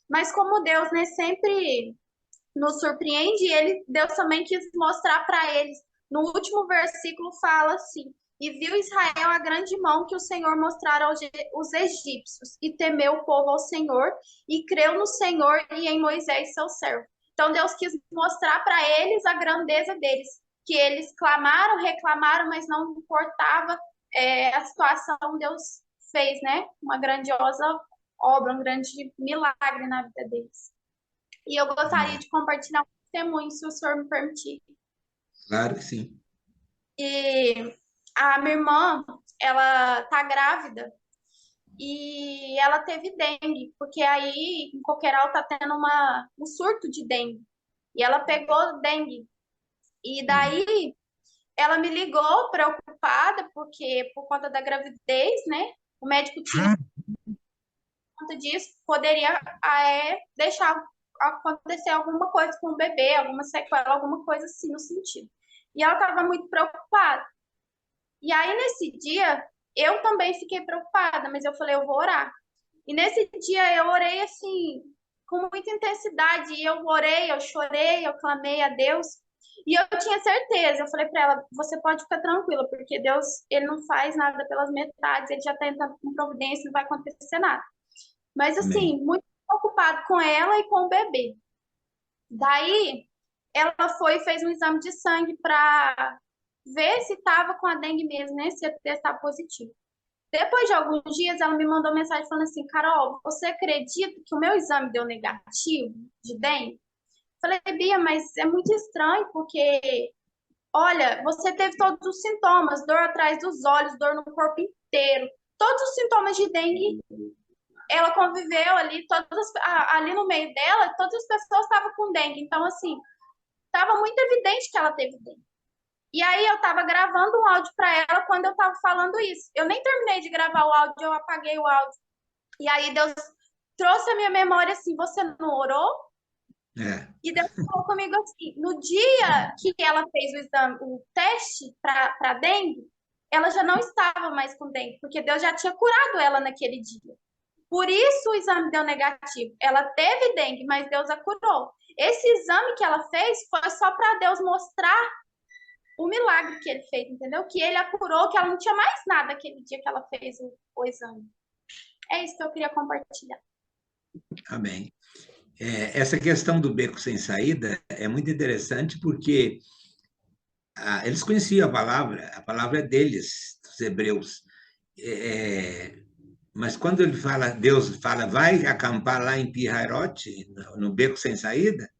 Mas como Deus, né, sempre nos surpreende, Deus também quis mostrar para eles. No último versículo fala assim, e viu Israel a grande mão que o Senhor mostrara aos egípcios, e temeu o povo ao Senhor, e creu no Senhor e em Moisés, seu servo. Então Deus quis mostrar para eles a grandeza deles, que eles clamaram, reclamaram, mas não importava a situação, Deus fez, né? Uma grandiosa obra, um grande milagre na vida deles. E eu gostaria de compartilhar um testemunho, se o senhor me permitir. Claro que sim. E a minha irmã, ela tá grávida e ela teve dengue, porque aí em Coqueiral tá tendo um surto de dengue. E ela pegou dengue. E daí ela me ligou preocupada, porque por conta da gravidez, né? O médico tinha conta disso, poderia deixar acontecer alguma coisa com o bebê, alguma sequela, alguma coisa assim no sentido. E ela estava muito preocupada. E aí, nesse dia, eu também fiquei preocupada, mas eu falei, eu vou orar. E nesse dia eu orei assim, com muita intensidade, e eu orei, eu chorei, eu clamei a Deus. E eu tinha certeza, eu falei para ela, você pode ficar tranquila, porque Deus, ele não faz nada pelas metades, ele já está entrando com providência, não vai acontecer nada. Mas assim, Amém. muito preocupado com ela e com o bebê. Daí, ela foi e fez um exame de sangue para ver se estava com a dengue mesmo, né? Se ia testar positivo. Depois de alguns dias, ela me mandou mensagem falando assim, Carol, você acredita que o meu exame deu negativo de dengue? Falei, Bia, mas é muito estranho, porque, olha, você teve todos os sintomas, dor atrás dos olhos, dor no corpo inteiro, todos os sintomas de dengue. Ela conviveu ali, ali no meio dela, todas as pessoas estavam com dengue. Então, assim, estava muito evidente que ela teve dengue. E aí eu estava gravando um áudio para ela quando eu estava falando isso. Eu nem terminei de gravar o áudio, eu apaguei o áudio. E aí Deus trouxe a minha memória assim, você não orou? E Deus falou comigo assim, no dia que ela fez o teste para dengue, ela já não estava mais com dengue, porque Deus já tinha curado ela naquele dia. Por isso o exame deu negativo. Ela teve dengue, mas Deus a curou. Esse exame que ela fez foi só para Deus mostrar o milagre que ele fez, entendeu? Que ele a curou, que ela não tinha mais nada aquele dia que ela fez o exame. É isso que eu queria compartilhar. Amém. Essa questão do beco sem saída é muito interessante porque eles conheciam a palavra é deles, dos hebreus. Mas quando Deus fala, vai acampar lá em Pi-Hairote, no beco sem saída,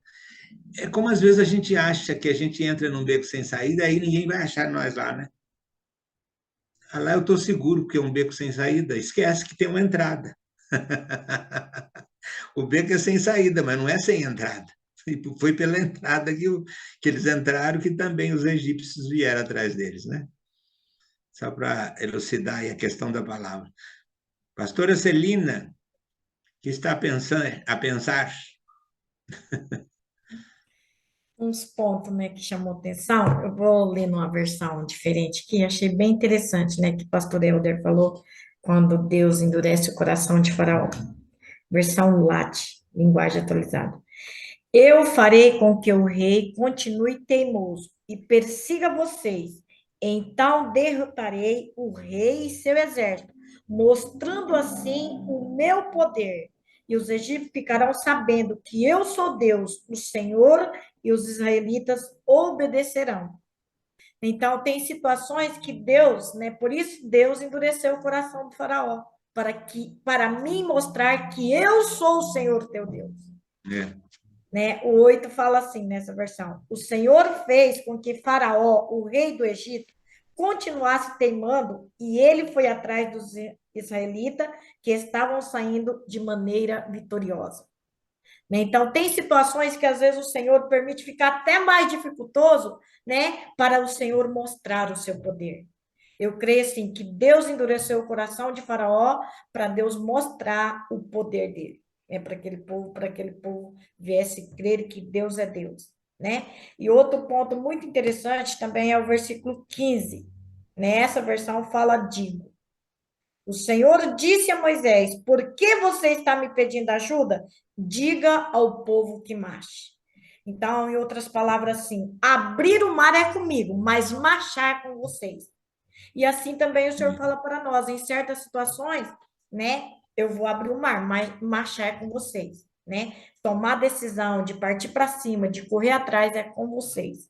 é como às vezes a gente acha que a gente entra num beco sem saída, aí ninguém vai achar nós lá, né? Lá eu estou seguro, porque é um beco sem saída. Esquece que tem uma entrada. O beco é sem saída, mas não é sem entrada. Foi pela entrada que eles entraram que também os egípcios vieram atrás deles, né? Só para elucidar aí a questão da palavra. Pastora Celina, que está a pensar? Uns pontos, né, que chamou atenção. Eu vou ler numa versão diferente aqui, achei bem interessante, né, que o pastor Helder falou, quando Deus endurece o coração de Faraó. Versão Late, linguagem atualizada. Eu farei com que o rei continue teimoso e persiga vocês. Então derrotarei o rei e seu exército, mostrando assim o meu poder. e os egípcios ficarão sabendo que eu sou Deus, o Senhor, e os israelitas obedecerão. Então, tem situações que Deus, né? Por isso Deus endureceu o coração do faraó, para mim mostrar que eu sou o Senhor teu Deus. É. Né? O 8 fala assim nessa versão: o Senhor fez com que Faraó, o rei do Egito, continuasse teimando, e ele foi atrás dos israelitas que estavam saindo de maneira vitoriosa. Né? Então, tem situações que às vezes o Senhor permite ficar até mais dificultoso, né, para o Senhor mostrar o seu poder. Eu creio assim que Deus endureceu o coração de Faraó para Deus mostrar o poder dele, né, para aquele povo viesse crer que Deus é Deus, né? E outro ponto muito interessante também é o versículo 15. Nessa versão fala: digo, o Senhor disse a Moisés: por que você está me pedindo ajuda? Diga ao povo que marche. Então, em outras palavras, assim, abrir o mar é comigo, mas marchar com vocês. E assim também o Senhor fala para nós, em certas situações, né? Eu vou abrir o mar, mas marchar com vocês, né? Tomar decisão de partir para cima, de correr atrás é com vocês.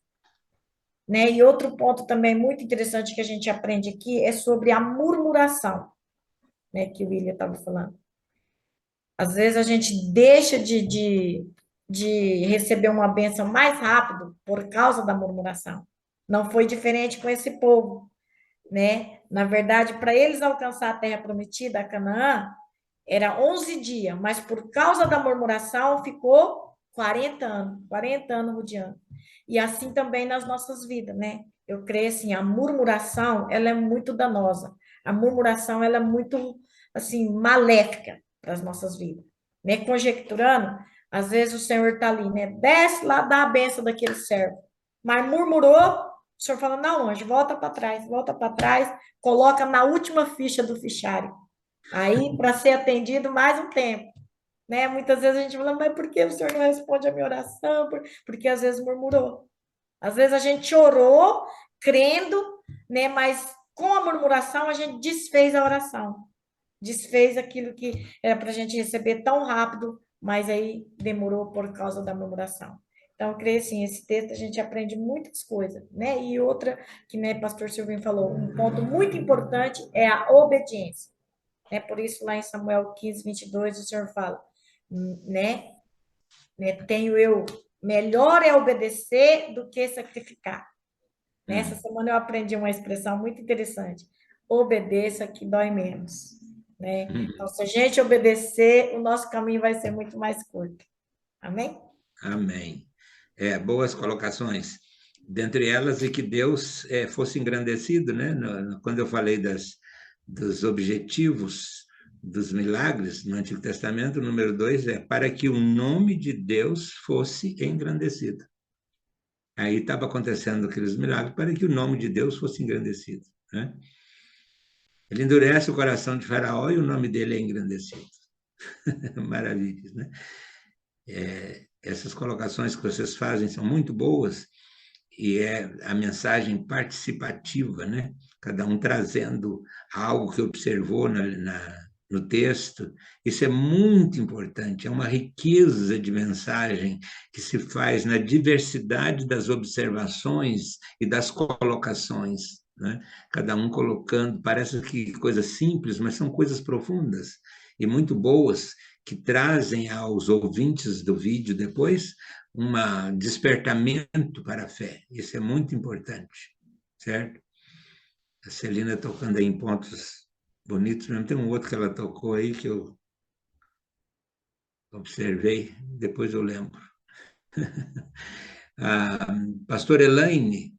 Né? E outro ponto também muito interessante que a gente aprende aqui é sobre a murmuração, né, que o William estava falando. Às vezes a gente deixa de receber uma bênção mais rápido por causa da murmuração. Não foi diferente com esse povo, né? Na verdade, para eles alcançar a terra prometida, a Canaã, era 11 dias, mas por causa da murmuração ficou 40 anos rodeando. E assim também nas nossas vidas, né? Eu creio assim, a murmuração, ela é muito danosa. A murmuração, ela é muito, assim, maléfica para as nossas vidas. Né? Conjecturando, às vezes o Senhor está ali, né? Desce lá, dá a benção daquele servo. Mas murmurou, o Senhor fala: não, anjo, volta para trás, coloca na última ficha do fichário. Aí, para ser atendido mais um tempo. Né? Muitas vezes a gente fala: mas por que o Senhor não responde a minha oração? Porque às vezes murmurou. Às vezes a gente orou, crendo, né? Mas com a murmuração a gente desfez a oração. Desfez aquilo que era para a gente receber tão rápido, mas aí demorou por causa da murmuração. Então, eu creio assim, esse texto a gente aprende muitas coisas, né? E outra, que né, o pastor Silvinho falou, um ponto muito importante é a obediência. Né? Por isso, lá em Samuel 15, 22, o Senhor fala, né? Tenho eu, melhor é obedecer do que sacrificar. Nessa semana eu aprendi uma expressão muito interessante: obedeça que dói menos. Né? Então, se a gente obedecer, o nosso caminho vai ser muito mais curto. Amém? Amém. Boas colocações. Dentre elas, e que Deus fosse engrandecido, né? Quando eu falei dos objetivos dos milagres no Antigo Testamento, o número 2 é para que o nome de Deus fosse engrandecido. Aí estava acontecendo aqueles milagres para que o nome de Deus fosse engrandecido. Né? Ele endurece o coração de Faraó e o nome dele é engrandecido. Maravilha, né? Essas colocações que vocês fazem são muito boas e é a mensagem participativa, né? Cada um trazendo algo que observou no texto. Isso é muito importante, é uma riqueza de mensagem que se faz na diversidade das observações e das colocações, né? Cada um colocando, parece que coisas simples, mas são coisas profundas e muito boas, que trazem aos ouvintes do vídeo depois um despertamento para a fé. Isso é muito importante, certo? A Celina tocando aí em pontos bonitos mesmo. Tem um outro que ela tocou aí que eu observei, depois eu lembro. A pastora Elaine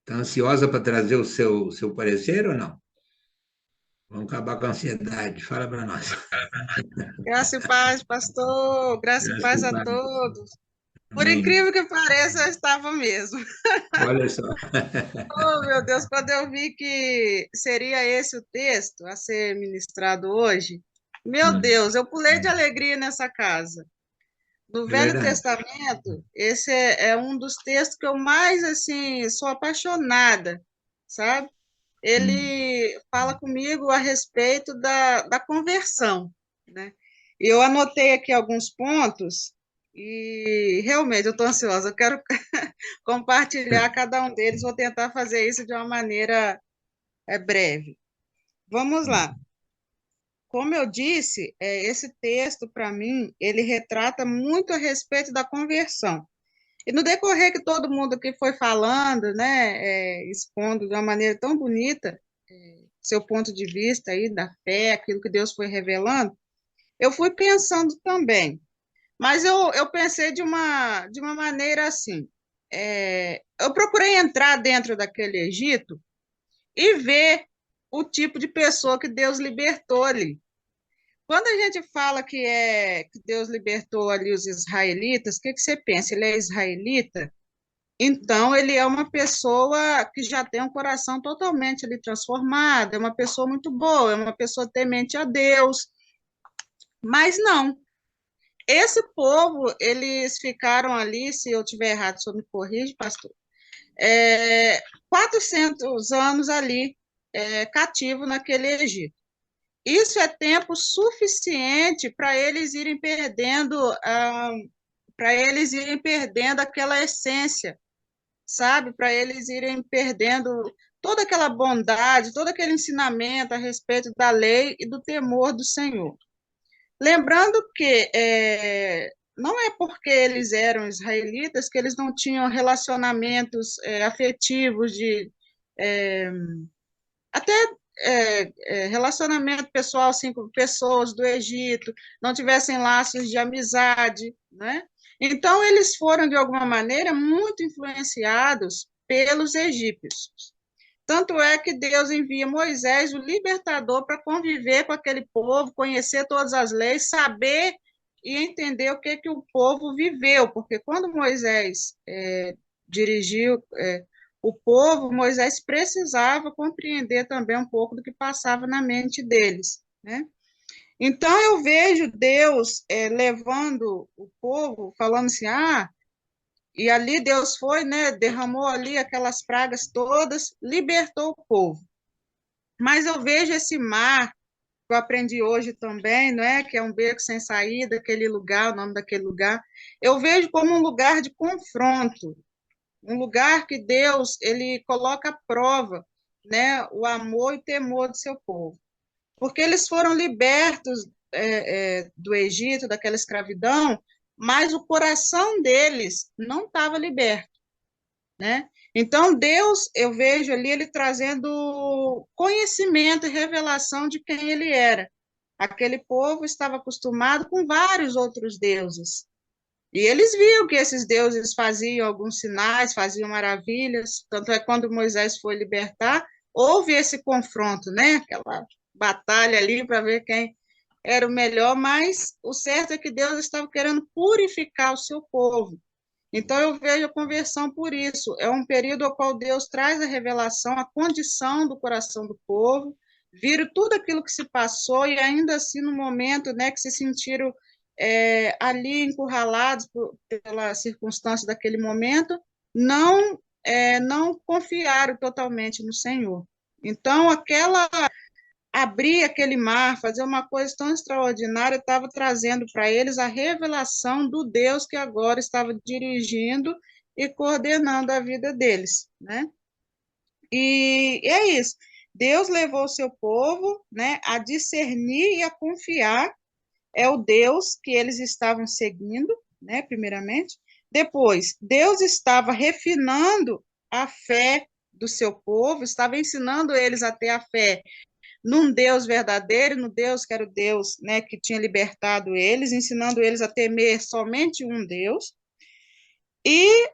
está ansiosa para trazer o seu parecer ou não? Vamos acabar com a ansiedade. Fala para nós. Graça e paz, pastor. Graça e paz a todos. Por incrível que pareça, eu estava mesmo. Olha só. Oh, meu Deus, quando eu vi que seria esse o texto a ser ministrado hoje, meu Deus, eu pulei de alegria nessa casa. No Velho Testamento, esse é um dos textos que eu mais, assim, sou apaixonada, sabe? Ele fala comigo a respeito da conversão, né? E eu anotei aqui alguns pontos e realmente eu estou ansiosa, eu quero compartilhar cada um deles, vou tentar fazer isso de uma maneira breve. Vamos lá. Como eu disse, esse texto, para mim, ele retrata muito a respeito da conversão. E no decorrer que todo mundo aqui foi falando, né, expondo de uma maneira tão bonita seu ponto de vista aí da fé, aquilo que Deus foi revelando, eu fui pensando também. Mas eu pensei de uma maneira assim, eu procurei entrar dentro daquele Egito e ver o tipo de pessoa que Deus libertou ali. Quando a gente fala que Deus libertou ali os israelitas, o que você pensa? Ele é israelita? Então, ele é uma pessoa que já tem um coração totalmente ali transformado, é uma pessoa muito boa, é uma pessoa temente a Deus. Mas não. Esse povo, eles ficaram ali, se eu estiver errado, só me corrige, pastor, 400 anos ali, cativo naquele Egito. Isso é tempo suficiente para eles irem perdendo, aquela essência, sabe? Para eles irem perdendo toda aquela bondade, todo aquele ensinamento a respeito da lei e do temor do Senhor. Lembrando que não é porque eles eram israelitas que eles não tinham relacionamentos afetivos até relacionamento pessoal assim, com pessoas do Egito, não tivessem laços de amizade, né? Então, eles foram, de alguma maneira, muito influenciados pelos egípcios. Tanto é que Deus envia Moisés, o libertador, para conviver com aquele povo, conhecer todas as leis, saber e entender o que o povo viveu, porque quando Moisés dirigiu o povo, Moisés precisava compreender também um pouco do que passava na mente deles, né? Então, eu vejo Deus levando o povo, falando assim, e ali Deus foi, né, derramou ali aquelas pragas todas, libertou o povo. Mas eu vejo esse mar, que eu aprendi hoje também, não é? Que é um beco sem saída, aquele lugar, o nome daquele lugar, eu vejo como um lugar de confronto, um lugar que Deus ele coloca à prova, né, o amor e temor do seu povo. Porque eles foram libertos do Egito, daquela escravidão, mas o coração deles não estava liberto, né? Então, Deus, eu vejo ali ele trazendo conhecimento e revelação de quem ele era. Aquele povo estava acostumado com vários outros deuses. E eles viam que esses deuses faziam alguns sinais, faziam maravilhas. Tanto é que quando Moisés foi libertar, houve esse confronto, né? Aquela batalha ali para ver quem era o melhor, mas o certo é que Deus estava querendo purificar o seu povo. Então, eu vejo a conversão por isso. É um período ao qual Deus traz a revelação, a condição do coração do povo, viram tudo aquilo que se passou e ainda assim, no momento, né, que se sentiram ali encurralados pela circunstância daquele momento, não confiaram totalmente no Senhor. Então, abrir aquele mar, fazer uma coisa tão extraordinária, estava trazendo para eles a revelação do Deus que agora estava dirigindo e coordenando a vida deles, né? E é isso. Deus levou o seu povo, né, a discernir e a confiar. É o Deus que eles estavam seguindo, né, primeiramente. Depois, Deus estava refinando a fé do seu povo, estava ensinando eles a ter a fé num Deus verdadeiro, no Deus que era o Deus, né, que tinha libertado eles, ensinando eles a temer somente um Deus. E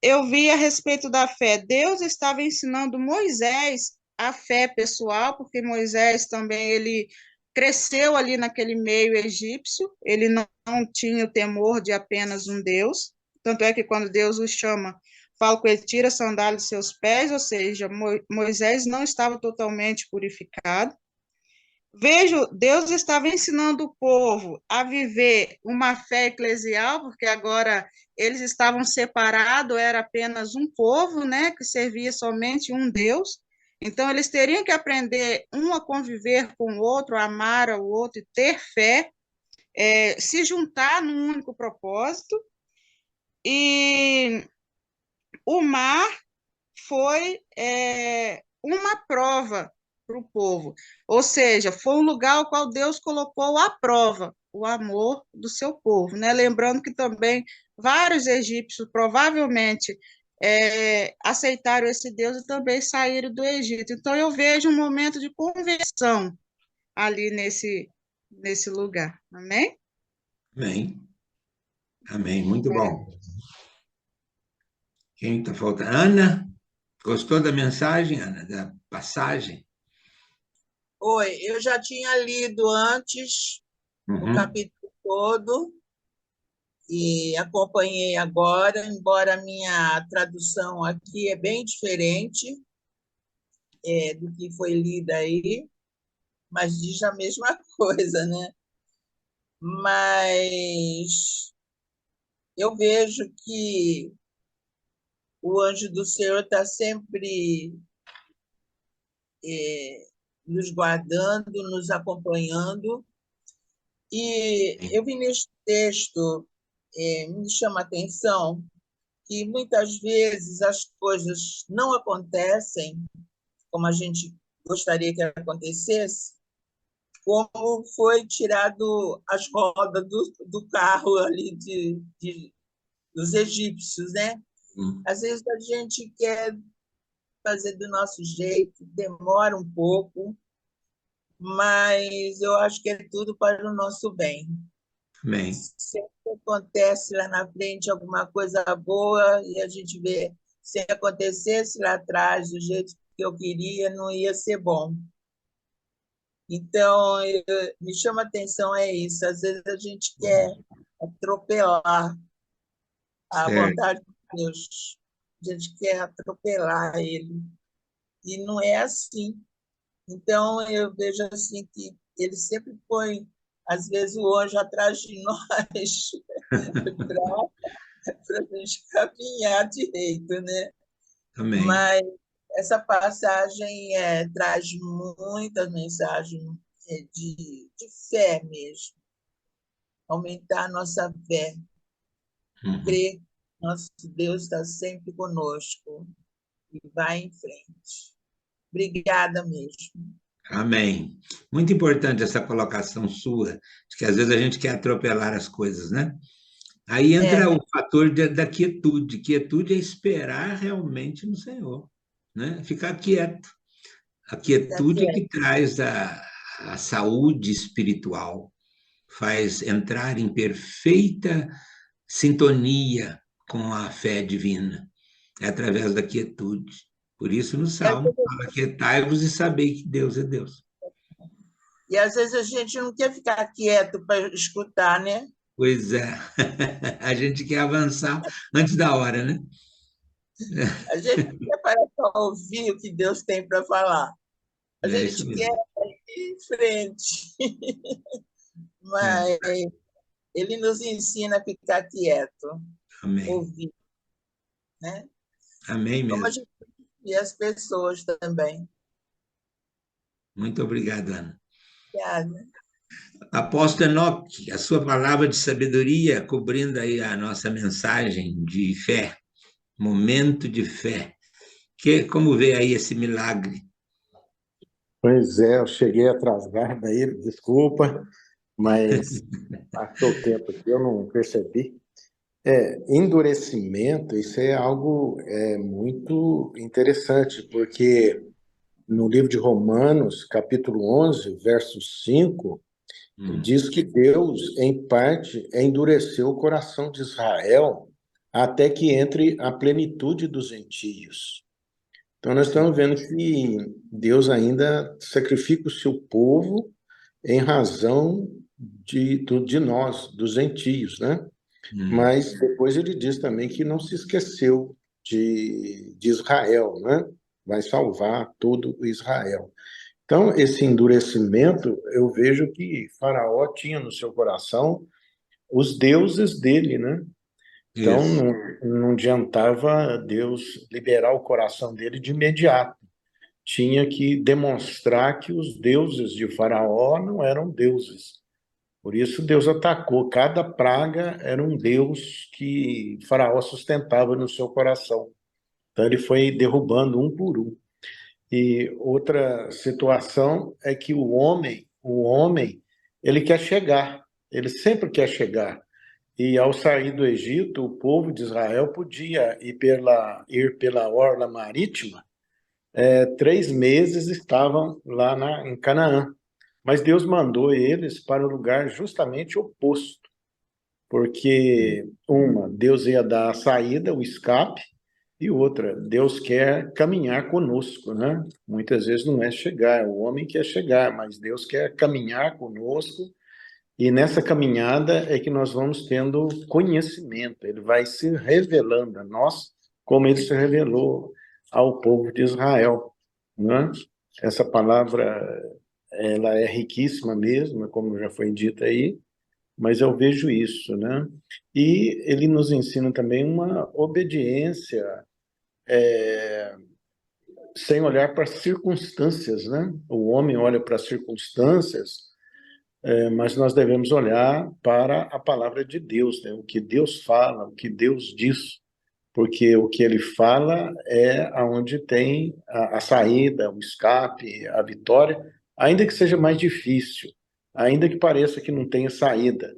eu vi a respeito da fé, Deus estava ensinando Moisés a fé pessoal, porque Moisés também, ele cresceu ali naquele meio egípcio, ele não tinha o temor de apenas um Deus, tanto é que quando Deus o chama, fala com ele, tira a sandália dos seus pés, ou seja, Moisés não estava totalmente purificado. Vejo, Deus estava ensinando o povo a viver uma fé eclesial, porque agora eles estavam separados, era apenas um povo, né, que servia somente um Deus. Então, eles teriam que aprender um a conviver com o outro, a amar o outro e ter fé, se juntar num único propósito, e o mar foi uma prova para o povo, ou seja, foi um lugar ao qual Deus colocou à prova o amor do seu povo, né? Lembrando que também vários egípcios provavelmente aceitaram esse Deus e também saíram do Egito. Então eu vejo um momento de conversão ali nesse lugar. Amém? Amém. Amém. Muito bom. Quem está faltando? Ana? Gostou da mensagem, Ana? Da passagem? Oi, eu já tinha lido antes o capítulo todo e acompanhei agora, embora a minha tradução aqui é bem diferente do que foi lida aí, mas diz a mesma coisa, né? Mas eu vejo que o anjo do Senhor está sempre nos guardando, nos acompanhando. E eu vi neste texto, me chama a atenção que muitas vezes as coisas não acontecem como a gente gostaria que acontecesse, como foi tirado as rodas do carro ali dos egípcios, né? Às vezes a gente quer fazer do nosso jeito, demora um pouco, mas eu acho que é tudo para o nosso bem. Amém. Sempre acontece lá na frente alguma coisa boa e a gente vê, se acontecesse lá atrás do jeito que eu queria, não ia ser bom. Então, me chama a atenção isso. Às vezes a gente quer atropelar a vontade de Deus. A gente quer atropelar ele. E não é assim. Então, eu vejo assim que ele sempre põe, às vezes, o anjo atrás de nós para a gente caminhar direito, né? Amém. Mas essa passagem traz muita mensagem de fé mesmo. Aumentar a nossa fé. Crer que nosso Deus está sempre conosco e vai em frente. Obrigada mesmo. Amém. Muito importante essa colocação sua, de que às vezes a gente quer atropelar as coisas, né? Aí entra o fator da quietude. Quietude é esperar realmente no Senhor, né? Ficar quieto. A quietude é que traz a saúde espiritual, faz entrar em perfeita sintonia com a fé divina. É através da quietude. Por isso, no Salmo, fala: quietai-vos e sabei que Deus é Deus. E às vezes a gente não quer ficar quieto para escutar, né? Pois é. A gente quer avançar antes da hora, né? A gente quer parar para ouvir o que Deus tem para falar. A gente quer ir em frente. Mas ele nos ensina a ficar quieto. Amém. Ouvir. Né? Amém mesmo. Como a gente e as pessoas também. Muito obrigado, Ana. Obrigada. Apóstolo Enoque, a sua palavra de sabedoria, cobrindo aí a nossa mensagem de fé, momento de fé. Como vê aí esse milagre? Pois é, eu cheguei atrasado aí, desculpa, mas passou o tempo aqui, eu não percebi. Endurecimento, isso é algo muito interessante, porque no livro de Romanos, capítulo 11, verso 5, diz que Deus, em parte, endureceu o coração de Israel até que entre a plenitude dos gentios. Então, nós estamos vendo que Deus ainda sacrifica o seu povo em razão de nós, dos gentios, né? Mas depois ele diz também que não se esqueceu de Israel, né? Vai salvar todo Israel. Então, esse endurecimento, eu vejo que Faraó tinha no seu coração os deuses dele, né? Então, não adiantava Deus liberar o coração dele de imediato. Tinha que demonstrar que os deuses de Faraó não eram deuses. Por isso Deus atacou. Cada praga era um Deus que Faraó sustentava no seu coração. Então ele foi derrubando um por um. E outra situação é que o homem, ele quer chegar, ele sempre quer chegar. E ao sair do Egito, o povo de Israel podia ir pela orla marítima. 3 meses estavam lá em Canaã. Mas Deus mandou eles para o lugar justamente oposto. Porque, Deus ia dar a saída, o escape, e outra, Deus quer caminhar conosco, né? Muitas vezes não é chegar, o homem quer chegar, mas Deus quer caminhar conosco, e nessa caminhada é que nós vamos tendo conhecimento, ele vai se revelando a nós, como ele se revelou ao povo de Israel, né? Essa palavra, ela é riquíssima mesmo, como já foi dito aí, mas eu vejo isso, né? E ele nos ensina também uma obediência sem olhar para as circunstâncias, né? O homem olha para as circunstâncias, mas nós devemos olhar para a palavra de Deus, né? O que Deus fala, o que Deus diz, porque o que ele fala é aonde tem a saída, o escape, a vitória, ainda que seja mais difícil, ainda que pareça que não tenha saída.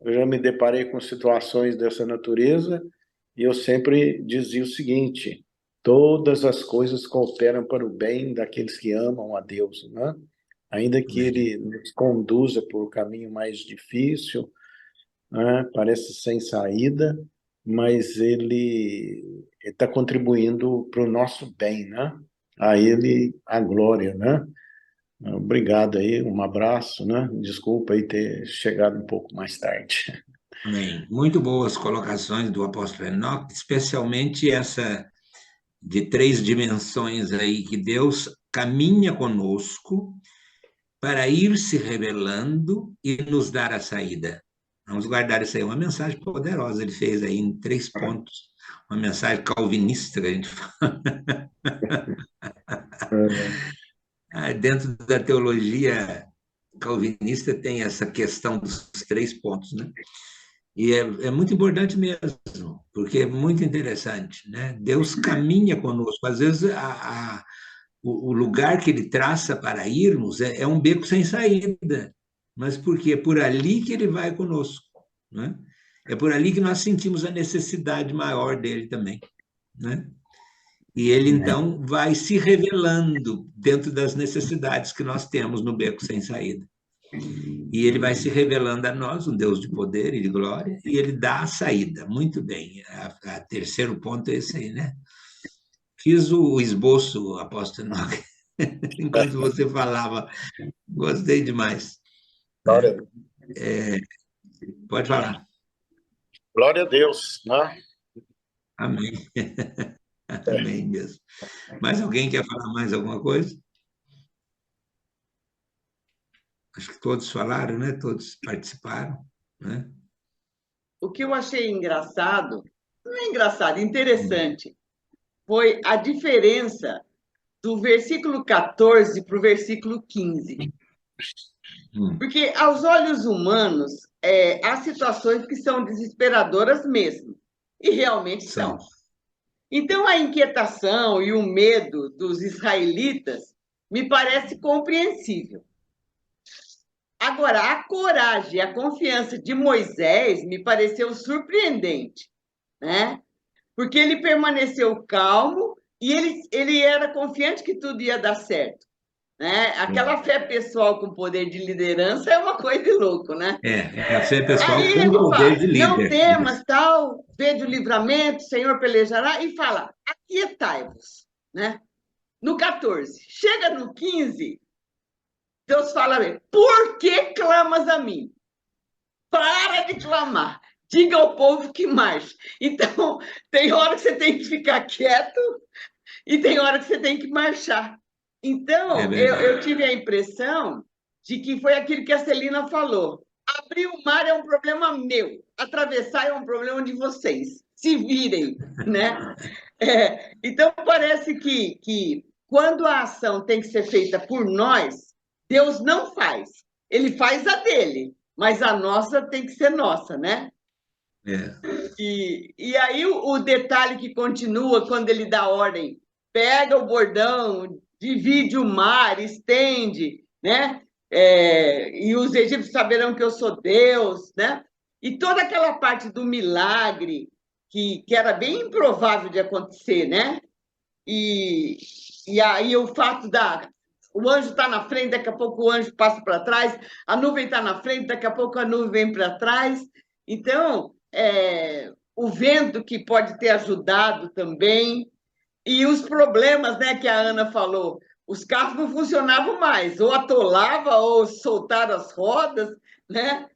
Eu já me deparei com situações dessa natureza e eu sempre dizia o seguinte: todas as coisas cooperam para o bem daqueles que amam a Deus, né? Ainda que ele nos conduza por um caminho mais difícil, né? Parece sem saída, mas ele está contribuindo para o nosso bem, né? A ele a glória, né? Obrigado aí, um abraço, né? Desculpa aí ter chegado um pouco mais tarde. Amém. Muito boas colocações do apóstolo Enoque, especialmente essa de 3 dimensões aí, que Deus caminha conosco para ir se revelando e nos dar a saída. Vamos guardar isso aí, uma mensagem poderosa ele fez aí em 3 pontos, uma mensagem calvinista que a gente fala. Dentro da teologia calvinista tem essa questão dos 3 pontos, né? E é muito importante mesmo, porque é muito interessante, né? Deus caminha conosco. Às vezes, o lugar que ele traça para irmos é um beco sem saída. Mas por quê? É por ali que ele vai conosco, né? É por ali que nós sentimos a necessidade maior dele também, né? E ele, então, vai se revelando dentro das necessidades que nós temos no beco sem saída. E ele vai se revelando a nós, um Deus de poder e de glória, e ele dá a saída. Muito bem. A terceiro ponto é esse aí, né? Fiz o esboço, apóstolo Enoque, enquanto você falava. Gostei demais. Glória. Pode falar. Glória a Deus, né? Amém. Amém mesmo. Mais alguém quer falar mais alguma coisa? Acho que todos falaram, né? Todos participaram, né? O que eu achei engraçado, não é engraçado, interessante, foi a diferença do versículo 14 para o versículo 15. Porque, aos olhos humanos, há situações que são desesperadoras mesmo, e realmente são. Então, a inquietação e o medo dos israelitas me parece compreensível. Agora, a coragem e a confiança de Moisés me pareceu surpreendente, né? Porque ele permaneceu calmo e ele era confiante que tudo ia dar certo, né? Aquela fé pessoal com poder de liderança é uma coisa de louco, né? A fé pessoal Aí com ele poder fala, de líder. não temas, tal, vede o livramento, o Senhor pelejará, e fala, aquietai-vos, né? No 14. Chega no 15, Deus fala, por que clamas a mim? Para de clamar. Diga ao povo que marche. Então, tem hora que você tem que ficar quieto e tem hora que você tem que marchar. Então, eu tive a impressão de que foi aquilo que a Celina falou. Abrir o mar é um problema meu. Atravessar é um problema de vocês. Se virem, né? Então, parece que quando a ação tem que ser feita por nós, Deus não faz. Ele faz a dele. mas a nossa tem que ser nossa, né? É. E aí o detalhe que continua quando ele dá ordem, pega o bordão, divide o mar, estende, né? E os egípcios saberão que eu sou Deus, né? E toda aquela parte do milagre que era bem improvável de acontecer, né? E aí o fato o anjo está na frente, daqui a pouco o anjo passa para trás, a nuvem está na frente, daqui a pouco a nuvem vem para trás. Então, o vento que pode ter ajudado também, e os problemas, né, que a Ana falou, os carros não funcionavam mais, ou atolava, ou soltaram as rodas, né?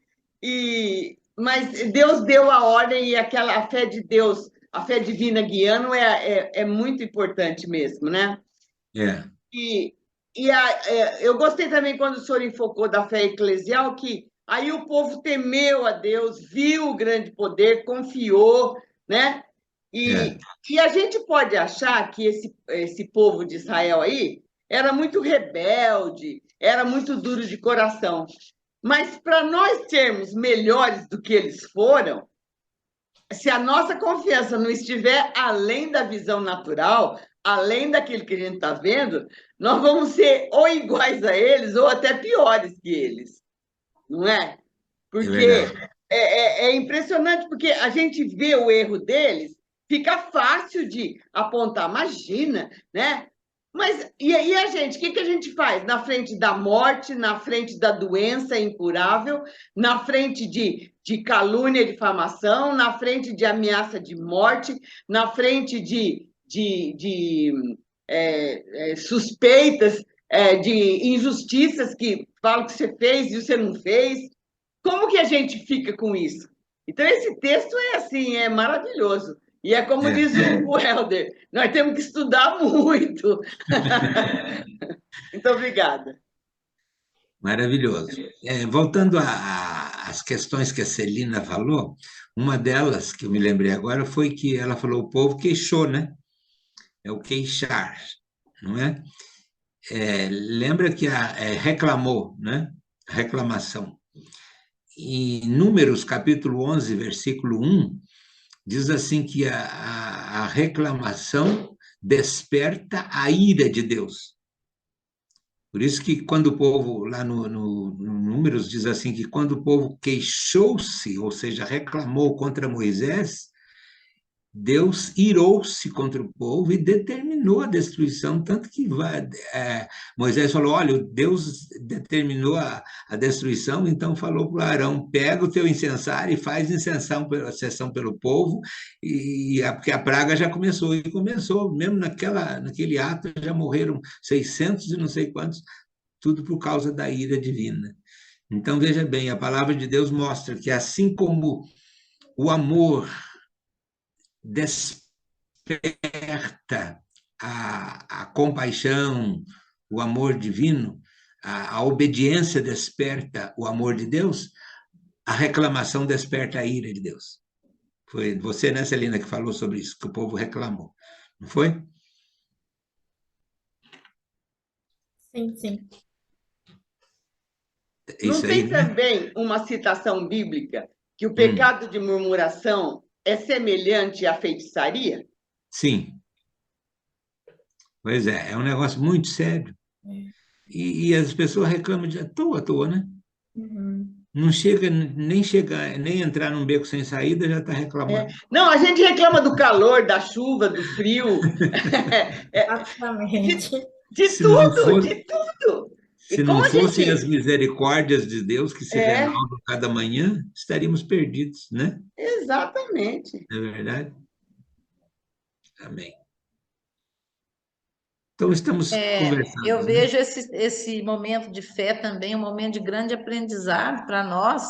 Mas Deus deu a ordem e a fé de Deus, a fé divina guiando é muito importante mesmo, né? É. Eu gostei também quando o senhor enfocou da fé eclesial, que aí o povo temeu a Deus, viu o grande poder, confiou, né? E a gente pode achar que esse povo de Israel aí era muito rebelde, era muito duro de coração. Mas para nós sermos melhores do que eles foram, se a nossa confiança não estiver além da visão natural, além daquilo que a gente está vendo, nós vamos ser ou iguais a eles ou até piores que eles, não é? Porque é impressionante, porque a gente vê o erro deles, fica fácil de apontar, imagina, né? Mas e a gente? O que a gente faz? Na frente da morte, na frente da doença incurável, na frente de calúnia e difamação, na frente de ameaça de morte, na frente de suspeitas, de injustiças que falam que você fez e você não fez. Como que a gente fica com isso? Então, esse texto é assim, é maravilhoso. E é como diz o Helder, nós temos que estudar muito. Muito obrigada. Maravilhoso. Voltando às questões que a Celina falou, uma delas que eu me lembrei agora foi que ela falou: o povo queixou, né? É o queixar, não é? Lembra que reclamou, né? Reclamação. Em Números, capítulo 11, versículo 1, diz assim que a reclamação desperta a ira de Deus. Por isso que quando o povo, lá no Números, diz assim que quando o povo queixou-se, ou seja, reclamou contra Moisés, Deus irou-se contra o povo e determinou a destruição, tanto que Moisés falou: olha, Deus determinou a destruição, então falou para Arão: pega o teu incensário e faz incensação pelo povo, porque a praga já começou, e começou, mesmo naquele ato já morreram 600 e não sei quantos, tudo por causa da ira divina. Então, veja bem, a palavra de Deus mostra que assim como o amor desperta a compaixão, o amor divino, a obediência desperta o amor de Deus, a reclamação desperta a ira de Deus. Foi você, né, Celina, que falou sobre isso, que o povo reclamou, não foi? Sim, sim. Não tem também uma citação bíblica que o pecado de murmuração é semelhante à feitiçaria? Sim. Pois é um negócio muito sério. E as pessoas reclamam à toa, né? Uhum. Não nem entrar num beco sem saída, já está reclamando. Não, a gente reclama do calor, da chuva, do frio. Exatamente. De tudo. Se não fossem as misericórdias de Deus que se renovam cada manhã, estaríamos perdidos, né? Exatamente. Não é verdade? Amém. Então, estamos conversando. Eu vejo esse momento de fé também um momento de grande aprendizado para nós,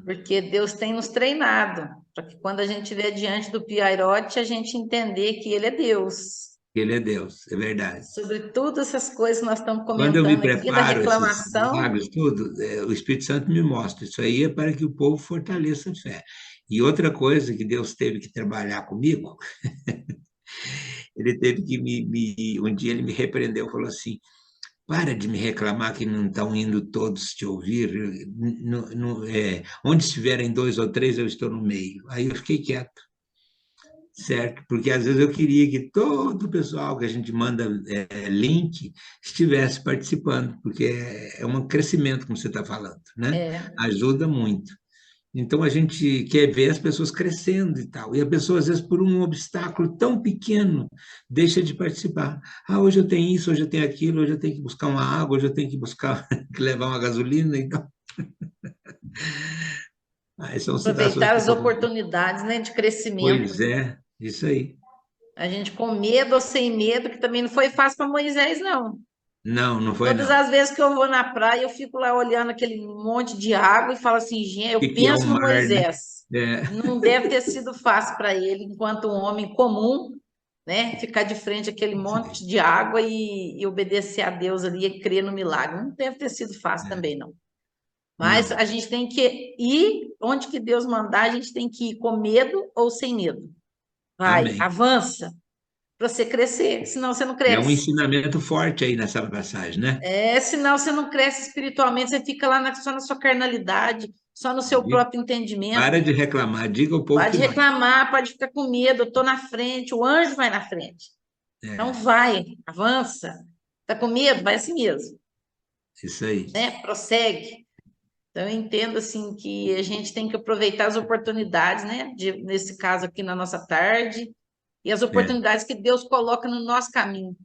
porque Deus tem nos treinado, para que quando a gente estiver diante do Piairote, a gente entender que Ele é Deus. Ele é Deus, é verdade. Sobre todas essas coisas que nós estamos comentando. Quando eu me aqui, da preparo reclamação, esses milagres, tudo, o Espírito Santo me mostra. Isso aí é para que o povo fortaleça a fé. E outra coisa que Deus teve que trabalhar comigo, ele teve que um dia ele me repreendeu, falou assim: para de me reclamar que não estão indo todos te ouvir, onde estiverem 2 ou 3, eu estou no meio. Aí eu fiquei quieto, certo? Porque às vezes eu queria que todo o pessoal que a gente manda link estivesse participando, porque é um crescimento, como você está falando, né? Ajuda muito. Então, a gente quer ver as pessoas crescendo e tal. E a pessoa, às vezes, por um obstáculo tão pequeno, deixa de participar. Ah, hoje eu tenho isso, hoje eu tenho aquilo, hoje eu tenho que buscar uma água, hoje eu tenho que que levar uma gasolina. Então... são Aproveitar as oportunidades, né, de crescimento. Pois é, isso aí. A gente com medo ou sem medo, que também não foi fácil para Moisés, não. Não foi, Todas as vezes que eu vou na praia, eu fico lá olhando aquele monte de água e falo assim, gente, eu penso no Moisés. Né? Não deve ter sido fácil para ele, enquanto um homem comum, né, ficar de frente àquele monte de água e obedecer a Deus ali e crer no milagre. Não deve ter sido fácil também, não. Mas a gente tem que ir onde que Deus mandar, a gente tem que ir com medo ou sem medo. Vai, Amém. Avança. Para você crescer, senão você não cresce. É um ensinamento forte aí nessa passagem, né? Senão você não cresce espiritualmente, você fica lá só na sua carnalidade, só no seu próprio entendimento. Para de reclamar, diga ao povo Pode reclamar, pode ficar com medo, eu estou na frente, o anjo vai na frente. Então vai, avança. Está com medo? Vai assim mesmo. Isso aí. Né? Prossegue. Então, eu entendo assim que a gente tem que aproveitar as oportunidades, né? Nesse caso aqui na nossa tarde, e as oportunidades que Deus coloca no nosso caminho.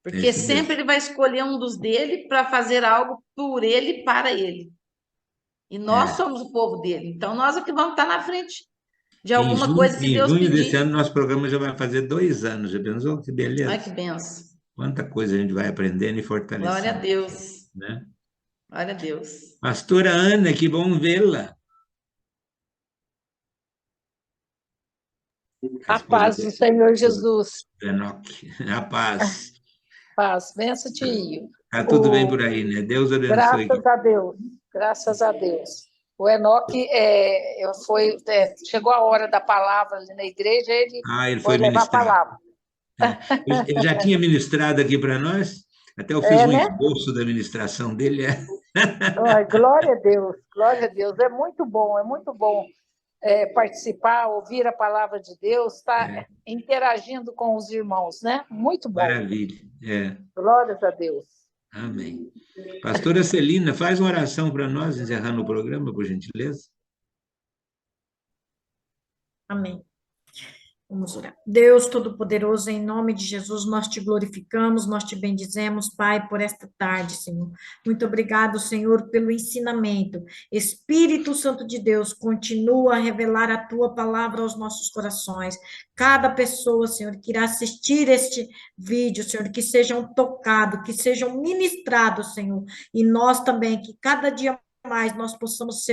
Porque sempre Ele vai escolher um dos dele para fazer algo por ele e para ele. E nós somos o povo dele. Então, nós é que vamos estar na frente de alguma coisa que Deus pedir. Em junho desse ano, nosso programa já vai fazer 2 anos. Já pensou? Que beleza. Ai, que benção. Quanta coisa a gente vai aprendendo e fortalecendo. Glória a Deus. Né? Glória a Deus. Pastora Ana, que bom vê-la. A paz do Senhor Jesus. Enoque, a paz. Paz, benção, tio. Está tudo bem por aí, né? Deus abençoe. Graças a Deus, graças a Deus. O Enoque chegou a hora da palavra ali na igreja, ele foi levar a palavra. Ele já tinha ministrado aqui para nós, até eu fiz um esboço da ministração dele. Glória a Deus, é muito bom participar, ouvir a palavra de Deus, estar interagindo com os irmãos, né? Muito bom. Maravilha. Glórias a Deus. Amém. Pastora Celina, faz uma oração para nós, encerrando o programa, por gentileza. Amém. Vamos orar. Deus Todo-Poderoso, em nome de Jesus, nós te glorificamos, nós te bendizemos, Pai, por esta tarde, Senhor. Muito obrigado, Senhor, pelo ensinamento. Espírito Santo de Deus, continua a revelar a tua palavra aos nossos corações. Cada pessoa, Senhor, que irá assistir este vídeo, Senhor, que sejam tocados, que sejam ministrados, Senhor. E nós também, que cada dia mais nós possamos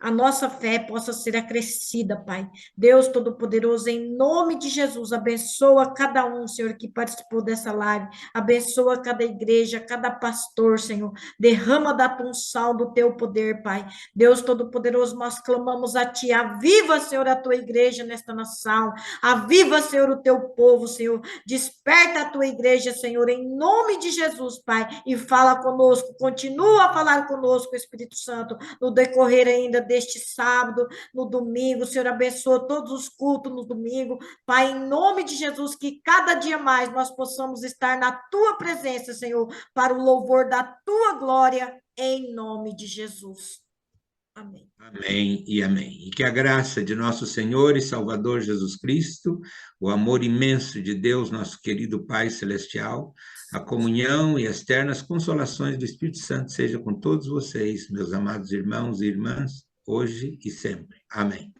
a nossa fé possa ser acrescida, Pai. Deus Todo-Poderoso, em nome de Jesus, abençoa cada um, Senhor, que participou dessa live, abençoa cada igreja, cada pastor, Senhor, derrama da punção do teu poder, Pai. Deus Todo-Poderoso, nós clamamos a Ti, aviva, Senhor, a Tua igreja nesta nação, aviva, Senhor, o Teu povo, Senhor, desperta a Tua igreja, Senhor, em nome de Jesus, Pai, e fala conosco, continua a falar conosco, Espírito Santo, no decorrer ainda deste sábado, no domingo, Senhor, abençoa todos os cultos no domingo, Pai, em nome de Jesus, que cada dia mais nós possamos estar na Tua presença, Senhor, para o louvor da Tua glória, em nome de Jesus. Amém. Amém e amém. E que a graça de nosso Senhor e Salvador Jesus Cristo, o amor imenso de Deus, nosso querido Pai Celestial, a comunhão e as ternas consolações do Espírito Santo seja com todos vocês, meus amados irmãos e irmãs, hoje e sempre. Amém.